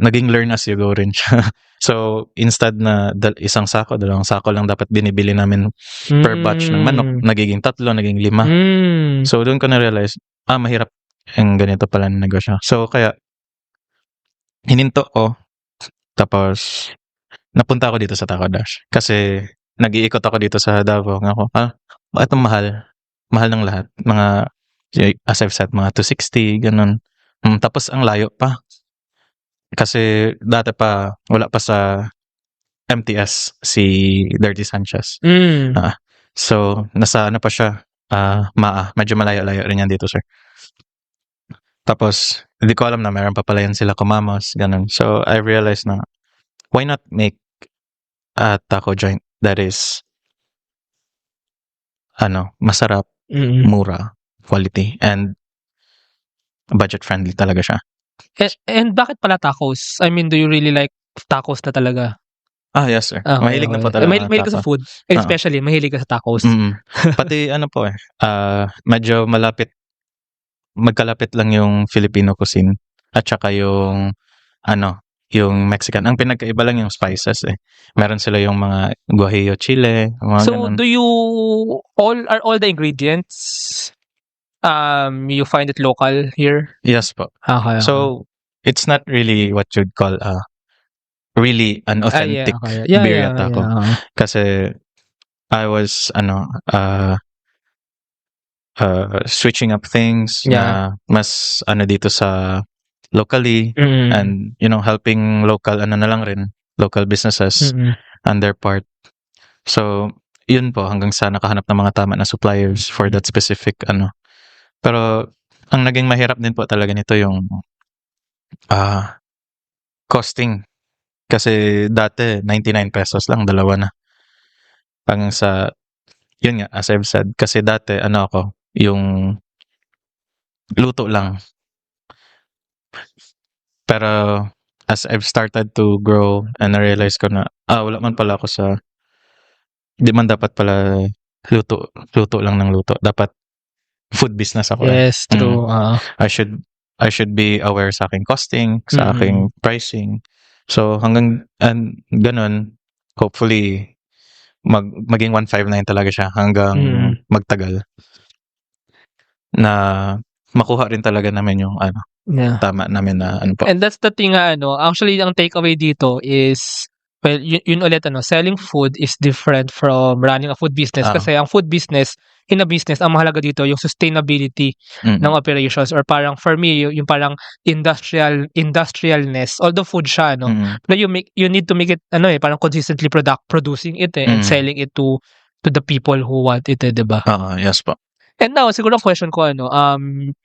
naging learn as you go rin siya. So, instead na isang sako, 2 sako lang dapat binibili namin per batch ng manok, nagiging 3, naging 5. So, doon ko na-realize, mahirap ang ganito pala ng negosyo. So, kaya, hininto ko, tapos, napunta ako dito sa Taco Dash. Kasi, nag-iikot ako dito sa Davao. Ako, bakit ang mahal? Mahal ng lahat. Mga, as I've said, mga 260, ganun. Tapos, ang layo pa. Kasi dati pa, wala pa sa MTS si Dirty Sanchez. So, nasa pa siya, medyo malayo-layo rin yan dito, sir. Tapos, hindi ko alam na meron pa pala yan sila kumamos, ganun. So, I realized na, why not make a taco joint that is, masarap, mura, quality, and budget-friendly talaga siya. And bakit pala tacos? I mean, do you really like tacos na talaga? Yes, sir. Mahilig na po talaga. Mahilig ka sa food. Especially, mahilig ka sa tacos. Pati medyo magkalapit lang yung Filipino cuisine at saka yung yung Mexican. Ang pinagkaiba lang yung spices eh. Meron sila yung mga guajillo chile, mga So, ganun. do you are all the ingredients you find it local here? Yes po. Okay. So, it's not really what you'd call really an authentic birria taco. Kasi I was switching up things na mas dito sa locally and helping local na lang rin, local businesses on their part. So, yun po hanggang sa nakahanap ng mga tama na suppliers for that specific Pero ang naging mahirap din po talaga nito yung costing. Kasi dati 99 pesos lang, 2 na. Hanggang sa yun nga, as I've said, kasi dati ako, yung luto lang. Pero as I've started to grow and na-realize ko na wala man pala ako di man dapat pala luto lang ng luto. Dapat food business ako. Yes, true. I should be aware sa aking costing, sa aking pricing. So hanggang ganun, hopefully maging 159 talaga siya hanggang magtagal. Na makuha rin talaga namin yung tama namin na po. And that's the thing actually ang takeaway dito is Well, yun ulit selling food is different from running a food business Ah. kasi ang food business, in a business, ang mahalaga dito yung sustainability Mm. ng operations or parang for me yung parang industrialness. Although food siya Mm. pero you need to make it parang consistently producing it and Mm. selling it to the people who want it, 'di ba? Yes po. And now siguro ang question ko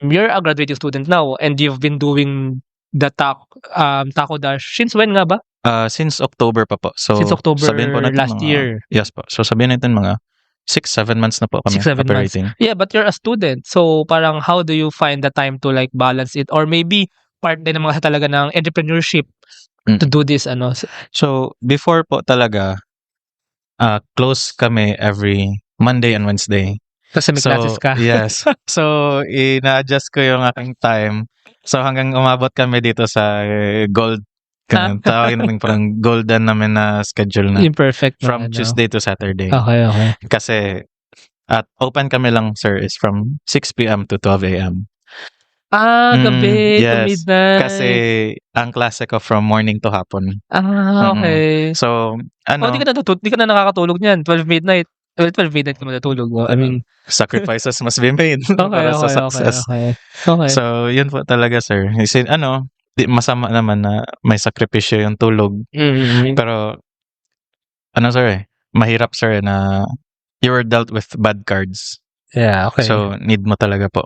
you're a graduating student now and you've been doing the Taco Dash since when nga ba? Since October pa po. So, Since October sabihin po natin last mga, year. Yes po. So, sabihin natin mga 6-7 months na po kami 6-7 months. operating. Yeah, but you're a student. So parang how do you find the time to like balance it or maybe part din naman kasi talaga ng entrepreneurship to do this So, before po talaga, close kami every Monday and Wednesday. kasi may classes ka. Yes. So, ina-adjust ko yung aking time. So, hanggang umabot kami dito sa gold. Tawagin namin parang golden namin na schedule na. Imperfect na, From Tuesday to Saturday. Okay. Kasi, at open kami lang, sir, is from 6 p.m. to 12 a.m. Gabi to yes. midnight. Kasi, ang klase ko from morning to hapon. Okay. So, Di ka na nakakatulog niyan. 12 midnight. 12 midnight ka matutulog. I mean, sacrifices must be made okay, para sa success. Okay. So, yun po talaga, sir. Kasi, masama naman na may sakripisyo yung tulog. Pero, sir, mahirap, sir, na you were dealt with bad cards. Yeah, okay. So, need mo talaga po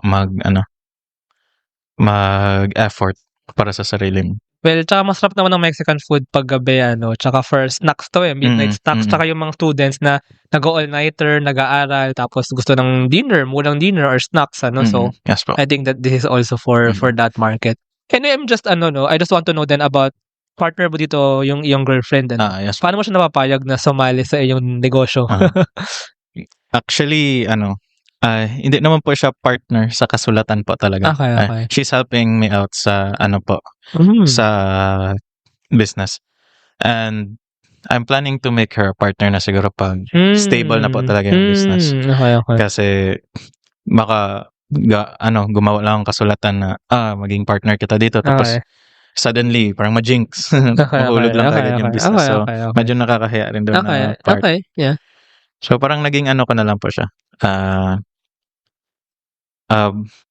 mag-effort para sa sarili mo. Well, tsaka masarap naman ng Mexican food pag gabi, tsaka for snacks to midnight snacks, tsaka yung mga students na nag-all-nighter, nag-aaral, tapos gusto ng dinner, mulang dinner or snacks, so Yes po. I think that this is also for that market. Anyway, I'm just, I just want to know then about partner mo dito, yung girlfriend, Yes po. paano mo siya napapayag na sumali sa iyong negosyo? Actually, hindi naman po siya partner sa kasulatan po talaga. Okay. She's helping me out sa sa business. And I'm planning to make her a partner na siguro pag stable na po talaga yung business. Okay. Kasi baka gumawa lang ang kasulatan na maging partner kita dito tapos suddenly parang ma-jinx. Mahulog lang kagad yung business. So medyo nakakahiya rin doon na part. Okay, yeah. So parang naging ko na lang po siya.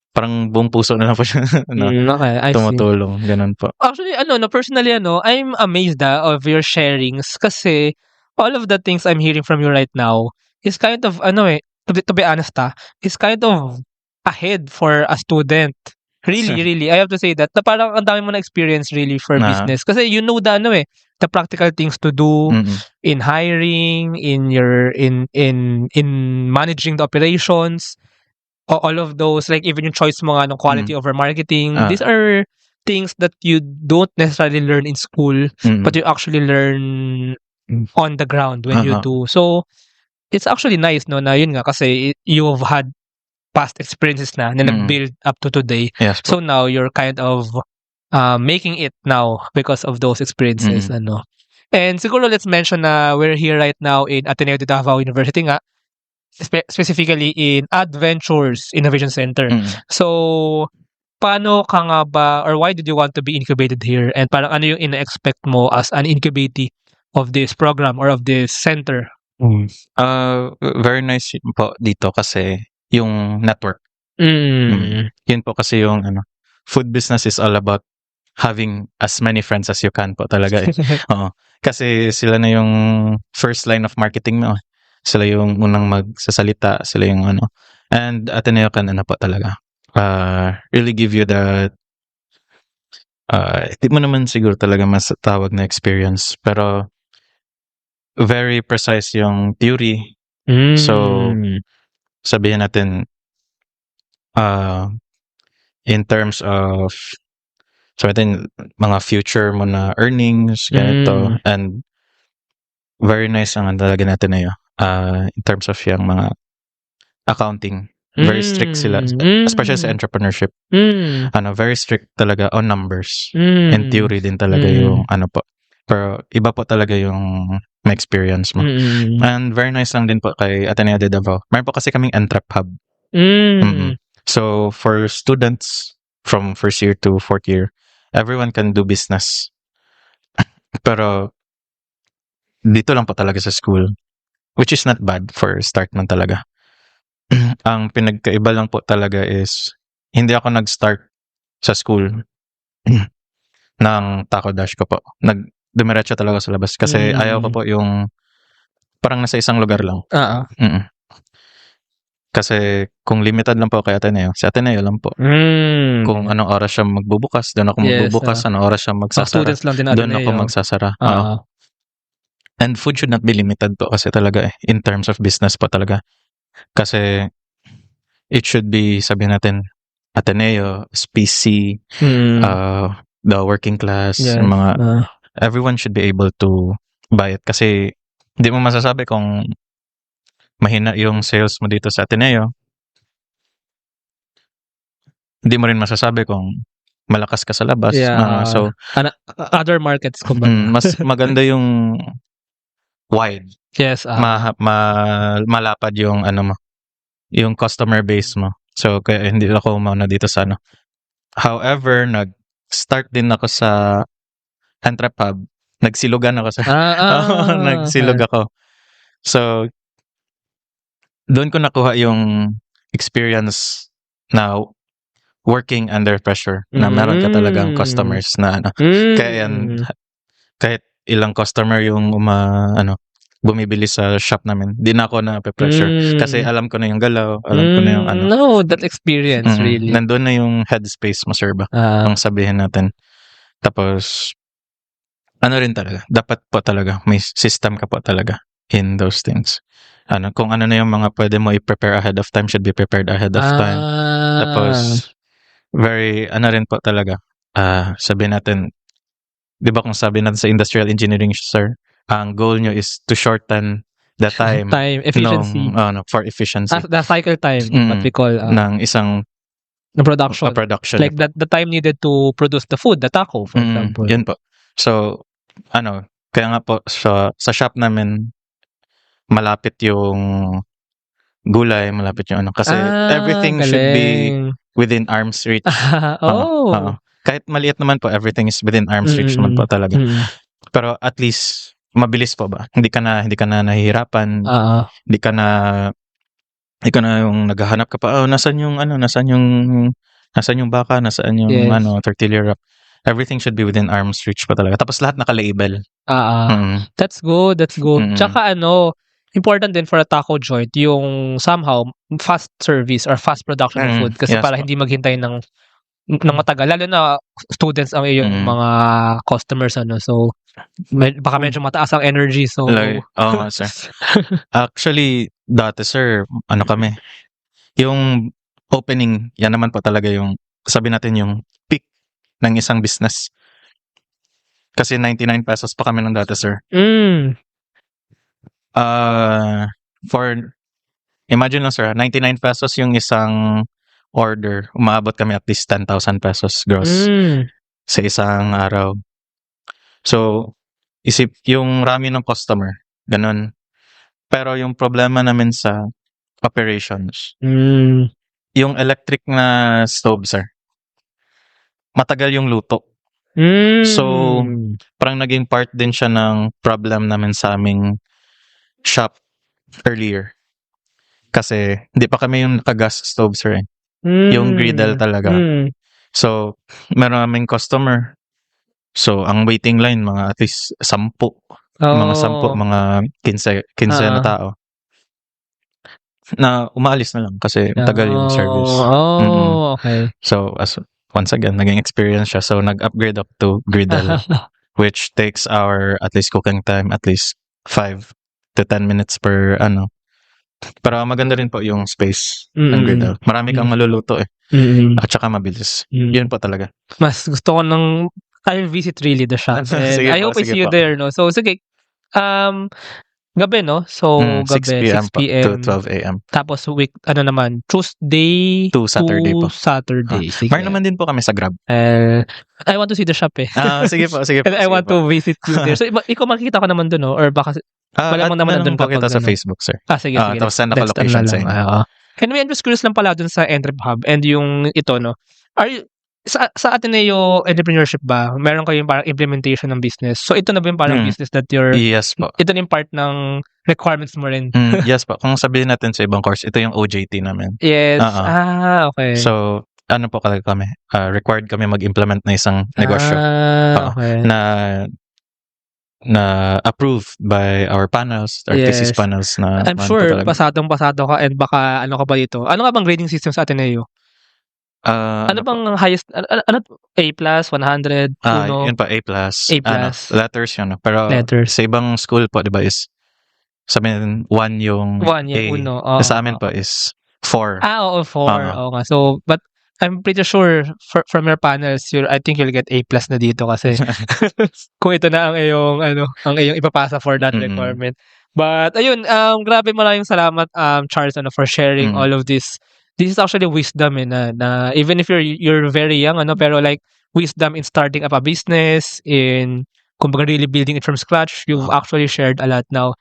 Parang buong puso na lang po siya Okay, I see. tumutulong. Ganun po. Actually, personally, I'm amazed of your sharings kasi all of the things I'm hearing from you right now is kind of, to be honest, is kind of ahead for a student. Really, I have to say that. Na parang ang dami mo na experience really for business. Kasi you know the practical things to do in hiring, in managing the operations, all of those, like even yung choice mo nga ng quality over marketing. These are things that you don't necessarily learn in school, but you actually learn on the ground when you do. So, it's actually nice, na yun nga, kasi you've had past experiences na nag-build up to today. Yes po. So now, you're kind of making it now because of those experiences. And siguro let's mention na we're here right now in Ateneo de Davao University nga, specifically in Adventures Innovation Center. So, paano ka nga ba, or why did you want to be incubated here? And parang ano yung ina-expect mo as an incubatee of this program or of this center? Very nice po dito kasi yung network. Yun po kasi yung food business is all about having as many friends as you can po talaga. Oo. Kasi sila na yung first line of marketing mo. Sila yung unang magsasalita, sila yung And Ateneo can po talaga. Really give you the hindi mo naman siguro talaga masatawag na experience, pero very precise yung theory. So, sabihin natin in terms of mga future mo na earnings, ganito, and very nice ang talaga natin na yun. In terms of yung mga accounting, very strict sila, especially sa entrepreneurship. Very strict talaga on numbers. And theory din talaga yung po. Pero iba po talaga yung ma-experience mo. And very nice lang din po kay Ateneo de Davao. Mayroon po kasi kaming Entrep Hub. So for students from first year to fourth year, everyone can do business. Pero dito lang po talaga sa school. Which is not bad for start man talaga. Ang pinagkaiba lang po talaga is, hindi ako nag-start sa school ng Taco Dash ko po. Dumiretso talaga sa labas. Kasi ayaw ko po yung parang nasa isang lugar lang. Mm-mm. Kasi kung limited lang po kay Ateneo, si Ateneo lang po. Kung anong oras siya magbubukas, doon ako magbubukas. Anong oras siya Mga magsasara, students lang din doon ako magsasara. Oo. And food should not be limited po kasi talaga in terms of business po talaga. Kasi it should be, sabihin natin, Ateneo, SPC, the working class, mga everyone should be able to buy it. Kasi hindi mo masasabi kung mahina yung sales mo dito sa Ateneo. Hindi mo rin masasabi kung malakas ka sa labas. So, other markets kumbaga. mas maganda yung wide. Yes. Malapad yung ano mo, yung customer base mo. So, kaya hindi ako mauna dito sa ano. However, nag-start din ako sa Entrepub. Nagsilugan ako sa nagsilug ako. So, doon ko nakuha yung experience na working under pressure na meron ka talagang customers na ano. Kaya yan, kahit ilang customer yung bumibili sa shop namin, di na ako na-pressure. Kasi alam ko na yung galaw, alam ko na yung ano. No, that experience really. Nandun na yung headspace mo, sir ba? Ang sabihin natin. Tapos, ano rin talaga, dapat po talaga, may system ka po talaga in those things. Kung ano na yung mga pwede mo i-prepare ahead of time, should be prepared ahead of time. Tapos, rin po talaga, sabihin natin, di ba kung sabi natin sa industrial engineering, sir, ang goal nyo is to shorten the time. Efficiency. For efficiency. The cycle time, what we call. Ng isang production. Like the time needed to produce the food, the taco, for example. Yun po. So, kaya nga po, sa shop namin, malapit yung gulay, malapit yung kasi everything should be within arm's reach. Kahit maliit naman po, everything is within arm's reach naman po talaga. Pero at least, mabilis po ba? Hindi ka na nahihirapan. Hindi ka na yung naghahanap ka pa, nasaan yung baka, nasaan yung tortilla wrap. Everything should be within arm's reach pa talaga. Tapos lahat naka-label. That's good. Tsaka important din for a taco joint yung somehow fast service or fast production of food kasi para hindi maghintay ng matagal, lalo na students ang iyong mga customers so baka medyo mataas ang energy so sir. Actually dati sir kami yung opening, yan naman po talaga yung sabi natin yung peak ng isang business kasi 99 pesos pa kami ng dati sir. Imagine lang sir, 99 pesos yung isang order, umaabot kami at least 10,000 pesos gross sa isang araw. So, isip yung rami ng customer, ganun. Pero yung problema namin sa operations, yung electric na stove, sir, matagal yung luto. So, parang naging part din siya ng problem namin sa aming shop earlier. Kasi, hindi pa kami yung naka-gas stove, sir. Yung griddle talaga. So, meron naming customer. So, ang waiting line, mga at least 10. Mga 10, mga 15 na tao. Na umaalis na lang kasi tagal yung service. Okay. So, once again, naging experience siya. So, nag-upgrade up to griddle, which takes our, at least cooking time, at least 5 to 10 minutes per, Pero maganda rin po yung space ng griddle. Marami kang maluluto at saka mabilis. Yun po talaga. Mas gusto ko I'll visit really the shop. And I hope I see you there, no? So, sige. Gabi, no? So, gabi, 6 p.m. to 12 a.m. Tapos, naman, Tuesday to Saturday po. Sige. Meron naman din po kami sa Grab. I want to see the shop Sige po. And I want to visit you there. So, ikaw makikita ko naman dun, no? Or baka malamang naman nandun pa kita sa Facebook, sir. Sige. Tapos send ako location sa inyo. And I'm just curious lang pala dun sa Entrepub and yung ito, no? sa Ateneo Entrepreneurship ba, meron kayong parang implementation ng business. So ito na ba yung parang business that Yes po. ito na yung part ng requirements mo rin? Yes po. Kung sabihin natin sa ibang course, ito yung OJT namin. Yes. Oo. Okay. So, ano po kami? Required kami mag-implement na isang negosyo Okay. na approved by our panels, our thesis Yes. panels na I'm ano po sure talaga. pasadong-pasado ka and baka ano ka pa dito. Ano nga bang grading system sa Ateneo? Ano po? bang highest ano A+, 100, Uno? Yun pa, A+. A+. Letters yun. Pero Letters. sa ibang school po, di ba, is sabihin 1 yung 1 yung A. Uno. Sa amin po is 4. Oo, 4. Oo nga. So, but I'm pretty sure from your panels, I think you'll get A+ na dito kasi kung ito na ang iyong ipapasa for that requirement. But ayun, grabe maraming salamat Charles for sharing all of this. This is actually wisdom na even if you're very young pero like wisdom in starting up a business, in kumbaga really building it from scratch. You've actually shared a lot now.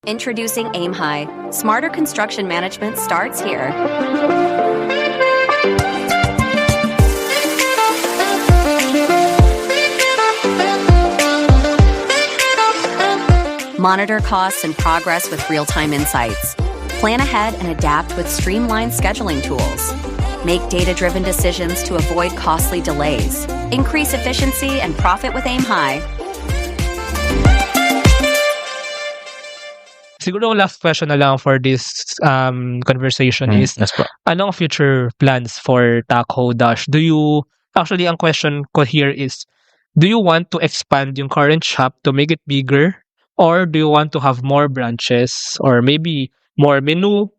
Introducing Aim High. Smarter construction management starts here. Monitor costs and progress with real-time insights. Plan ahead and adapt with streamlined scheduling tools. Make data-driven decisions to avoid costly delays. Increase efficiency and profit with Aim High. Siguro last question na lang for this conversation is, Yes po. anong future plans for Taco Dash? Actually, ang question ko here is, do you want to expand yung current shop to make it bigger? Or do you want to have more branches? Or maybe more menu,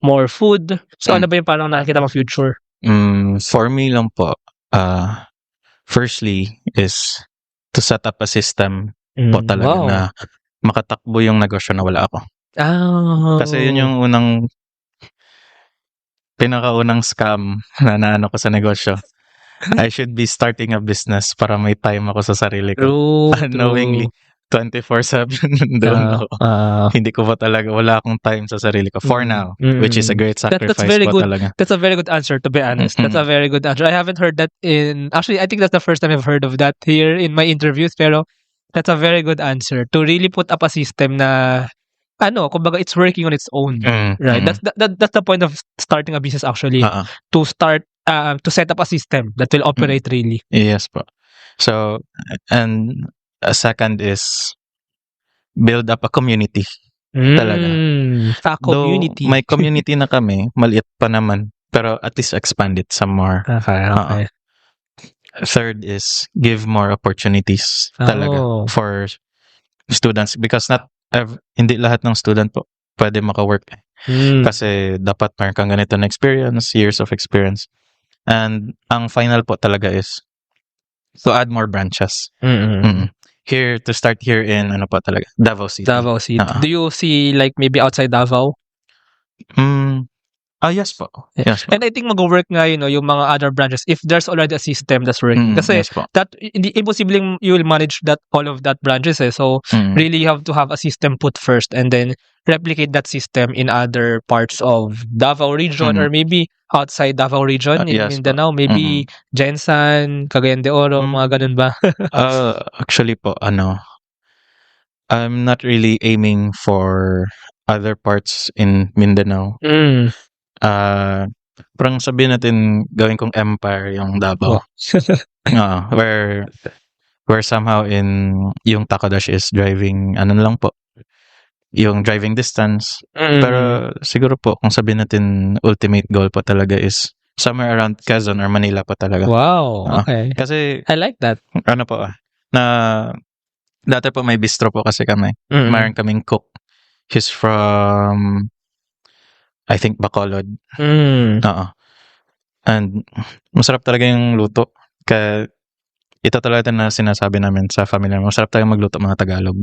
more food? So ano ba yung parang nakikita mo future? For me lang po, firstly is to set up a system po talaga Wow. na makatakbo yung negosyo na wala ako. Kasi yun yung pinakaunang scam na naano ko sa negosyo. I should be starting a business para may time ako sa sarili ko. True. Unknowingly, 24/7 doon ako. Hindi ko pa talaga, wala akong time sa sarili ko for now, which is a great sacrifice very po good. talaga. That's a very good answer, to be honest. That's a very good answer. I haven't heard that actually, I think that's the first time I've heard of that here in my interviews, pero that's a very good answer. To really put up a system na, kumbaga it's working on its own. Right? That's the point of starting a business actually. To start, to set up a system that will operate really. Yes po. So, and a second is build up a community. Talaga. A community. Though may community na kami, maliit pa naman, pero at least expand it some more. Okay. Third is give more opportunities talaga for students because hindi lahat ng student po pwede maka-work. Kasi dapat meron kang ganito na experience, years of experience. And ang final po talaga is to add more branches. Here, to start here in Davao City. Davao City. Do you see like maybe outside Davao? Yes po. Yes po. And I think mag-work nga yung mga other branches if there's already a system that's working. Kasi yes po. that imposible you will manage that all of that branches So really you have to have a system put first and then replicate that system in other parts of Davao region or maybe outside Davao region in yes po. Mindanao, maybe Jensan, Cagayan de Oro, mga ganun ba? Actually po, I'm not really aiming for other parts in Mindanao. Parang sabihin natin gawin kong empire yung Davao. Where somehow yung Taco Dash is driving lang po, yung driving distance. Pero siguro po kung sabihin natin ultimate goal po talaga is somewhere around Quezon or Manila po talaga. Wow, okay. Kasi I like that. na Dati po may bistro po kasi kami. Mm. Mayroon kaming cook. He's from, I think, Bacolod. Mm. Oo. And masarap talaga yung luto. Kaya ito talaga na sinasabi namin sa family namin. Masarap talaga magluto mga Tagalog.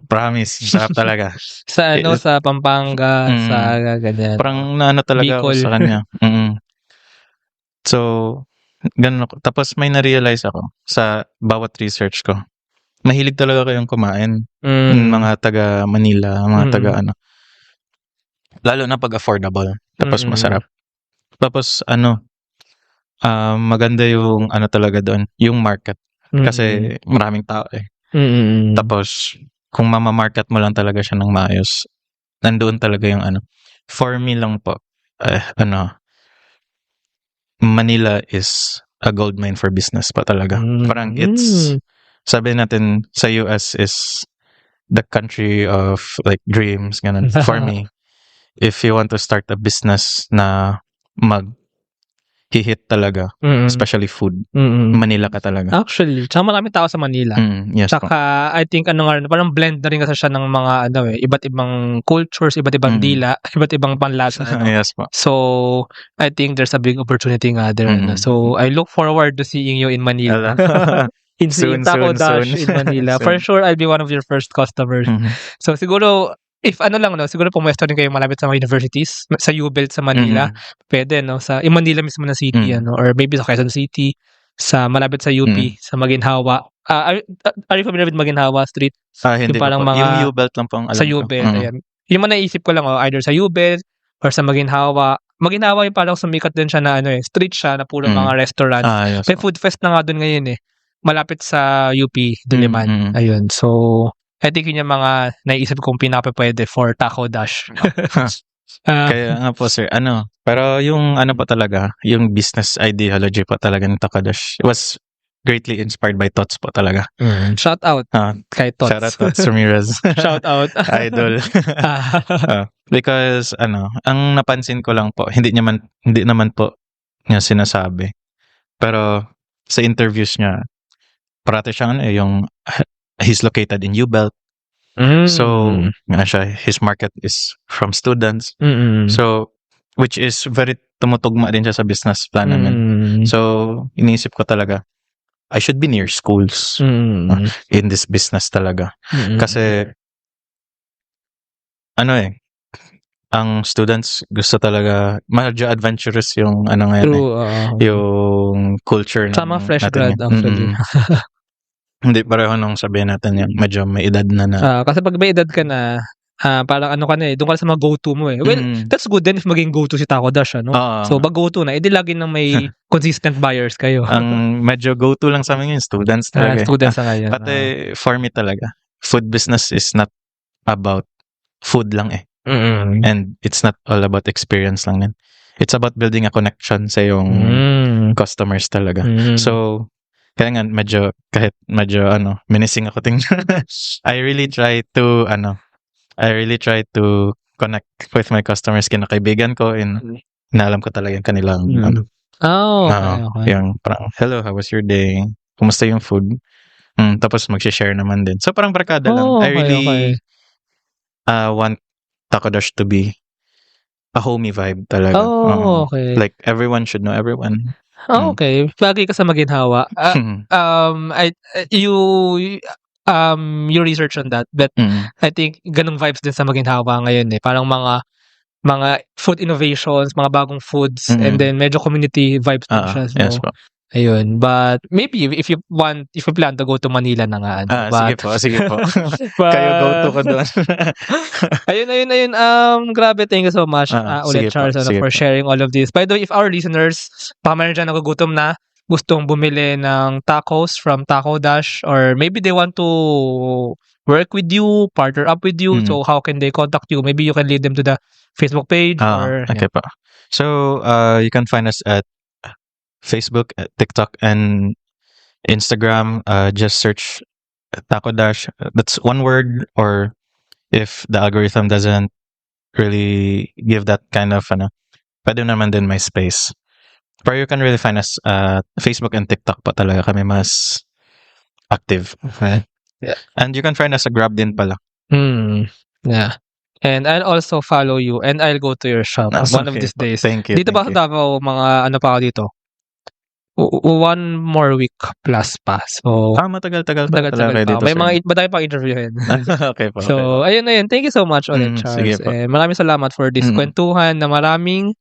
Promise, masarap talaga. Sa ano, sa Pampanga, Mm. sa ganyan. Parang naano talaga ako Bicol. sa kanya. So, ganun ako. Tapos may na-realize ako sa bawat research ko. Mahilig talaga kayong kumain. Mm. Mga taga Manila, mga Mm. taga ano. Lalo na pag affordable. Tapos Mm. masarap. Tapos maganda yung ano talaga doon, yung market. Kasi maraming tao eh. Mm. Tapos kung mamamarket mo lang talaga siya ng maayos, nandoon talaga yung ano. For me lang po, Manila is a gold mine for business pa talaga. Parang it's, sabi natin sa US is the country of like dreams, ganun. For me, if you want to start a business na hihit talaga, especially food, Manila ka talaga. Actually, tsaka maraming tao sa Manila. Yes po. Tsaka, I think, parang blend na rin kasi siya ng mga, iba't ibang cultures, iba't ibang dila, iba't ibang panlasa. Yes po. So, I think there's a big opportunity nga there. So, I look forward to seeing you in Manila. in Soon, Taco soon, Dash soon. in Manila. Soon. For sure, I'll be one of your first customers. So, siguro, if siguro pumuesto rin kayo malapit sa mga universities, sa U-Belt sa Manila, pwede, in Manila mismo na city, or maybe sa Quezon City, sa malapit sa UP, sa Maginhawa. Are you familiar with Maginhawa Street? Hindi parang pa po. mga- Yung U-Belt lang po ang alam Sa ko. U-Belt, ayan. Yung mga naisip ko lang, either sa U-Belt or sa Maginhawa. Maginhawa yung parang sumikat din siya na street siya na puro mga restaurants. Yes May po. food fest na nga doon ngayon eh. Malapit sa UP, Diliman. Ayun. So, I think yun yung mga naisip kong pinapapwede for Taco Dash. Kaya nga po sir, pero yung pa talaga, yung business ideology po talaga ng Taco Dash was greatly inspired by Tots po talaga. Shout out kay Tots. Shout out Tots Ramirez. Shout out. Idol. Because ang napansin ko lang po, hindi naman po niya sinasabi. Pero sa interviews niya, parati siyang yung he's located in U-Belt. So, his market is from students. So, which is very tumutugma din siya sa business plan namin. So, iniisip ko talaga, I should be near schools in this business talaga. Kasi, ang students gusto talaga, medyo adventurous yung ngayon True. yung culture. Sama fresh natin grad actually. Hindi pareho nung sabihin natin yung medyo may edad na. Kasi pag may edad ka na, parang ka na doon ka na sa mga go-to mo eh. Well, that's good then if maging go-to si Taco Dash, So, pag go-to na, edi lagi nang may consistent buyers kayo. Ang medyo go-to lang sa amin yung students talaga. Students na ngayon. Pati for me talaga, food business is not about food lang eh. And it's not all about experience lang din. It's about building a connection sa yung customers talaga. So, kaya nga kahit medyo menacing ako tingnan. I really try to connect with my customers, kinakaibigan ko, and naalam ko talaga yung kanilang Okay. yung parang, hello, how was your day? Kumusta yung food? Tapos mag-share naman din. So parang barkada lang. I really want Taco Dash to be a homey vibe talaga. Okay. Like everyone should know everyone. Okay. Bagay ka sa Maginhawa. You research on that, but I think ganung vibes din sa Maginhawa ngayon eh. Parang mga food innovations, mga bagong foods, and then medyo community vibes din siya. So, yes po. ayun. But maybe if you plan to go to Manila na nga. Sige po. Kayo go to ko doon. Ayun. Grabe, thank you so much ulit, Charles, for sharing all of this. By the way, if our listeners, baka meron dyan nagugutom na, gustong bumili ng tacos from Taco Dash, or maybe they want to work with you, partner up with you, so how can they contact you? Maybe you can lead them to the Facebook page. Okay pa. So, you can find us at Facebook, TikTok, and Instagram. Just search Taco Dash. That's one word, or if the algorithm doesn't really give that kind of pwede naman din may space. But you can really find us Facebook and TikTok pa talaga kami mas active. Yeah. And you can find us sa Grab din pala. Yeah. And I'll also follow you and I'll go to your shop one of Okay these po. days. Thank you. Dito ba sa thank you. Davao, mga ano pa ako dito? 1 more week plus pa. So, Matagal-tagal pa tagal-tagal talaga pa. dito, May sir. mga madami pang interviewin. Okay po. So, ayun na yun. Thank you so much ulit, Sige Charles. po. Maraming salamat for this Mm. kwentuhan na maraming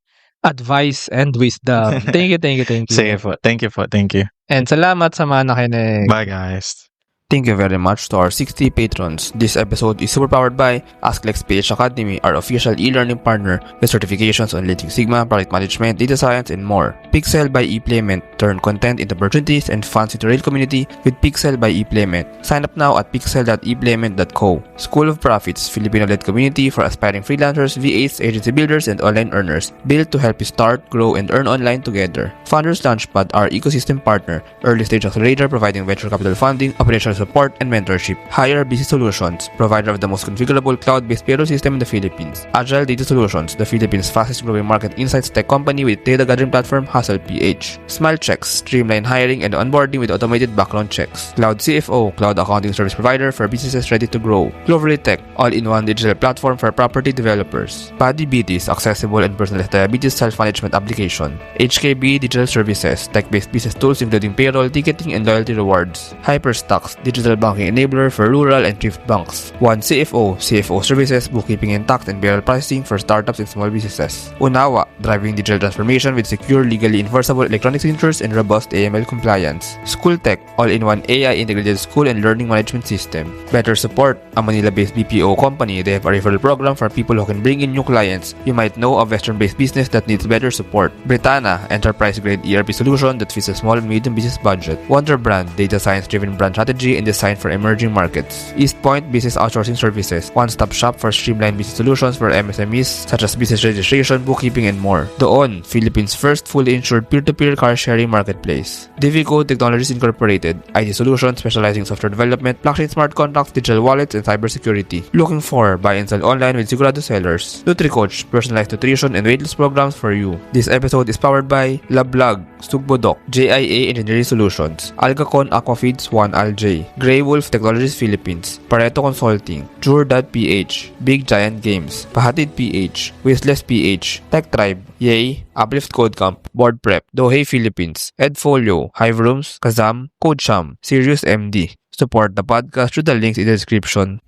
advice and wisdom. Thank you. Sige po. Thank you po. Thank you. And salamat sa mga nakinig. Bye, guys. Thank you very much to our 60 patrons. This episode is super powered by AskLex PH Academy, our official e-learning partner with certifications on Lean Six Sigma, product management, data science, and more. Pixel by ePlayment. Turn content into opportunities and funds into real community with Pixel by ePlayment. Sign up now at pixel.eplayment.co. School of Profits, Filipino-led community for aspiring freelancers, VAs, agency builders, and online earners. Built to help you start, grow, and earn online together. Founders Launchpad, our ecosystem partner. Early stage accelerator providing venture capital funding, operational support, and mentorship. Hire BC Solutions, provider of the most configurable cloud-based payroll system in the Philippines. Agile Data Solutions, the Philippines' fastest growing market insights tech company with data gathering platform Hustle PH. Smile Checks, streamline hiring and onboarding with automated background checks. Cloud CFO, cloud accounting service provider for businesses ready to grow. Cloverly Tech, all-in-one digital platform for property developers. Paddy Beaties, accessible and personalized diabetes self-management application. HKB Digital Services, tech-based business tools including payroll, ticketing, and loyalty rewards. Hyperstocks, digital banking enabler for rural and thrift banks. One CFO, CFO services, bookkeeping and tax and payroll processing for startups and small businesses. Unawa, driving digital transformation with secure, legally enforceable electronic signatures and robust AML compliance. School Tech, all-in-one AI integrated school and learning management system. Better Support, a Manila-based BPO company. They have a referral program for people who can bring in new clients. You might know a Western-based business that needs better support. Britanna, enterprise-grade ERP solution that fits a small and medium business budget. Wonder Brand, data science-driven brand strategy and design for emerging markets. East Point Business Outsourcing Services, one-stop shop for streamlined business solutions for MSMEs such as business registration, bookkeeping, and more. Doon, Philippines' first fully insured peer-to-peer car-sharing marketplace. Divico Technologies Incorporated, IT solutions specializing in software development, blockchain smart contracts, digital wallets, and cybersecurity. Looking for buy and sell online with Sigurado sellers. NutriCoach, personalized nutrition and weight loss programs for you. This episode is powered by Lablag, Sugbodok, JIA Engineering Solutions, Algacon Aquafeeds 1ALJ, Grey Wolf Technologies Philippines, Pareto Consulting, Jure.ph, Big Giant Games, Pahatid PH, Wistless PH, Tech Tribe, Yay, Uplift Code Camp, Board Prep, Dohey Philippines, Edfolio, Hive Rooms, Kazam, CodeSham, Sirius MD. Support the podcast through the links in the description.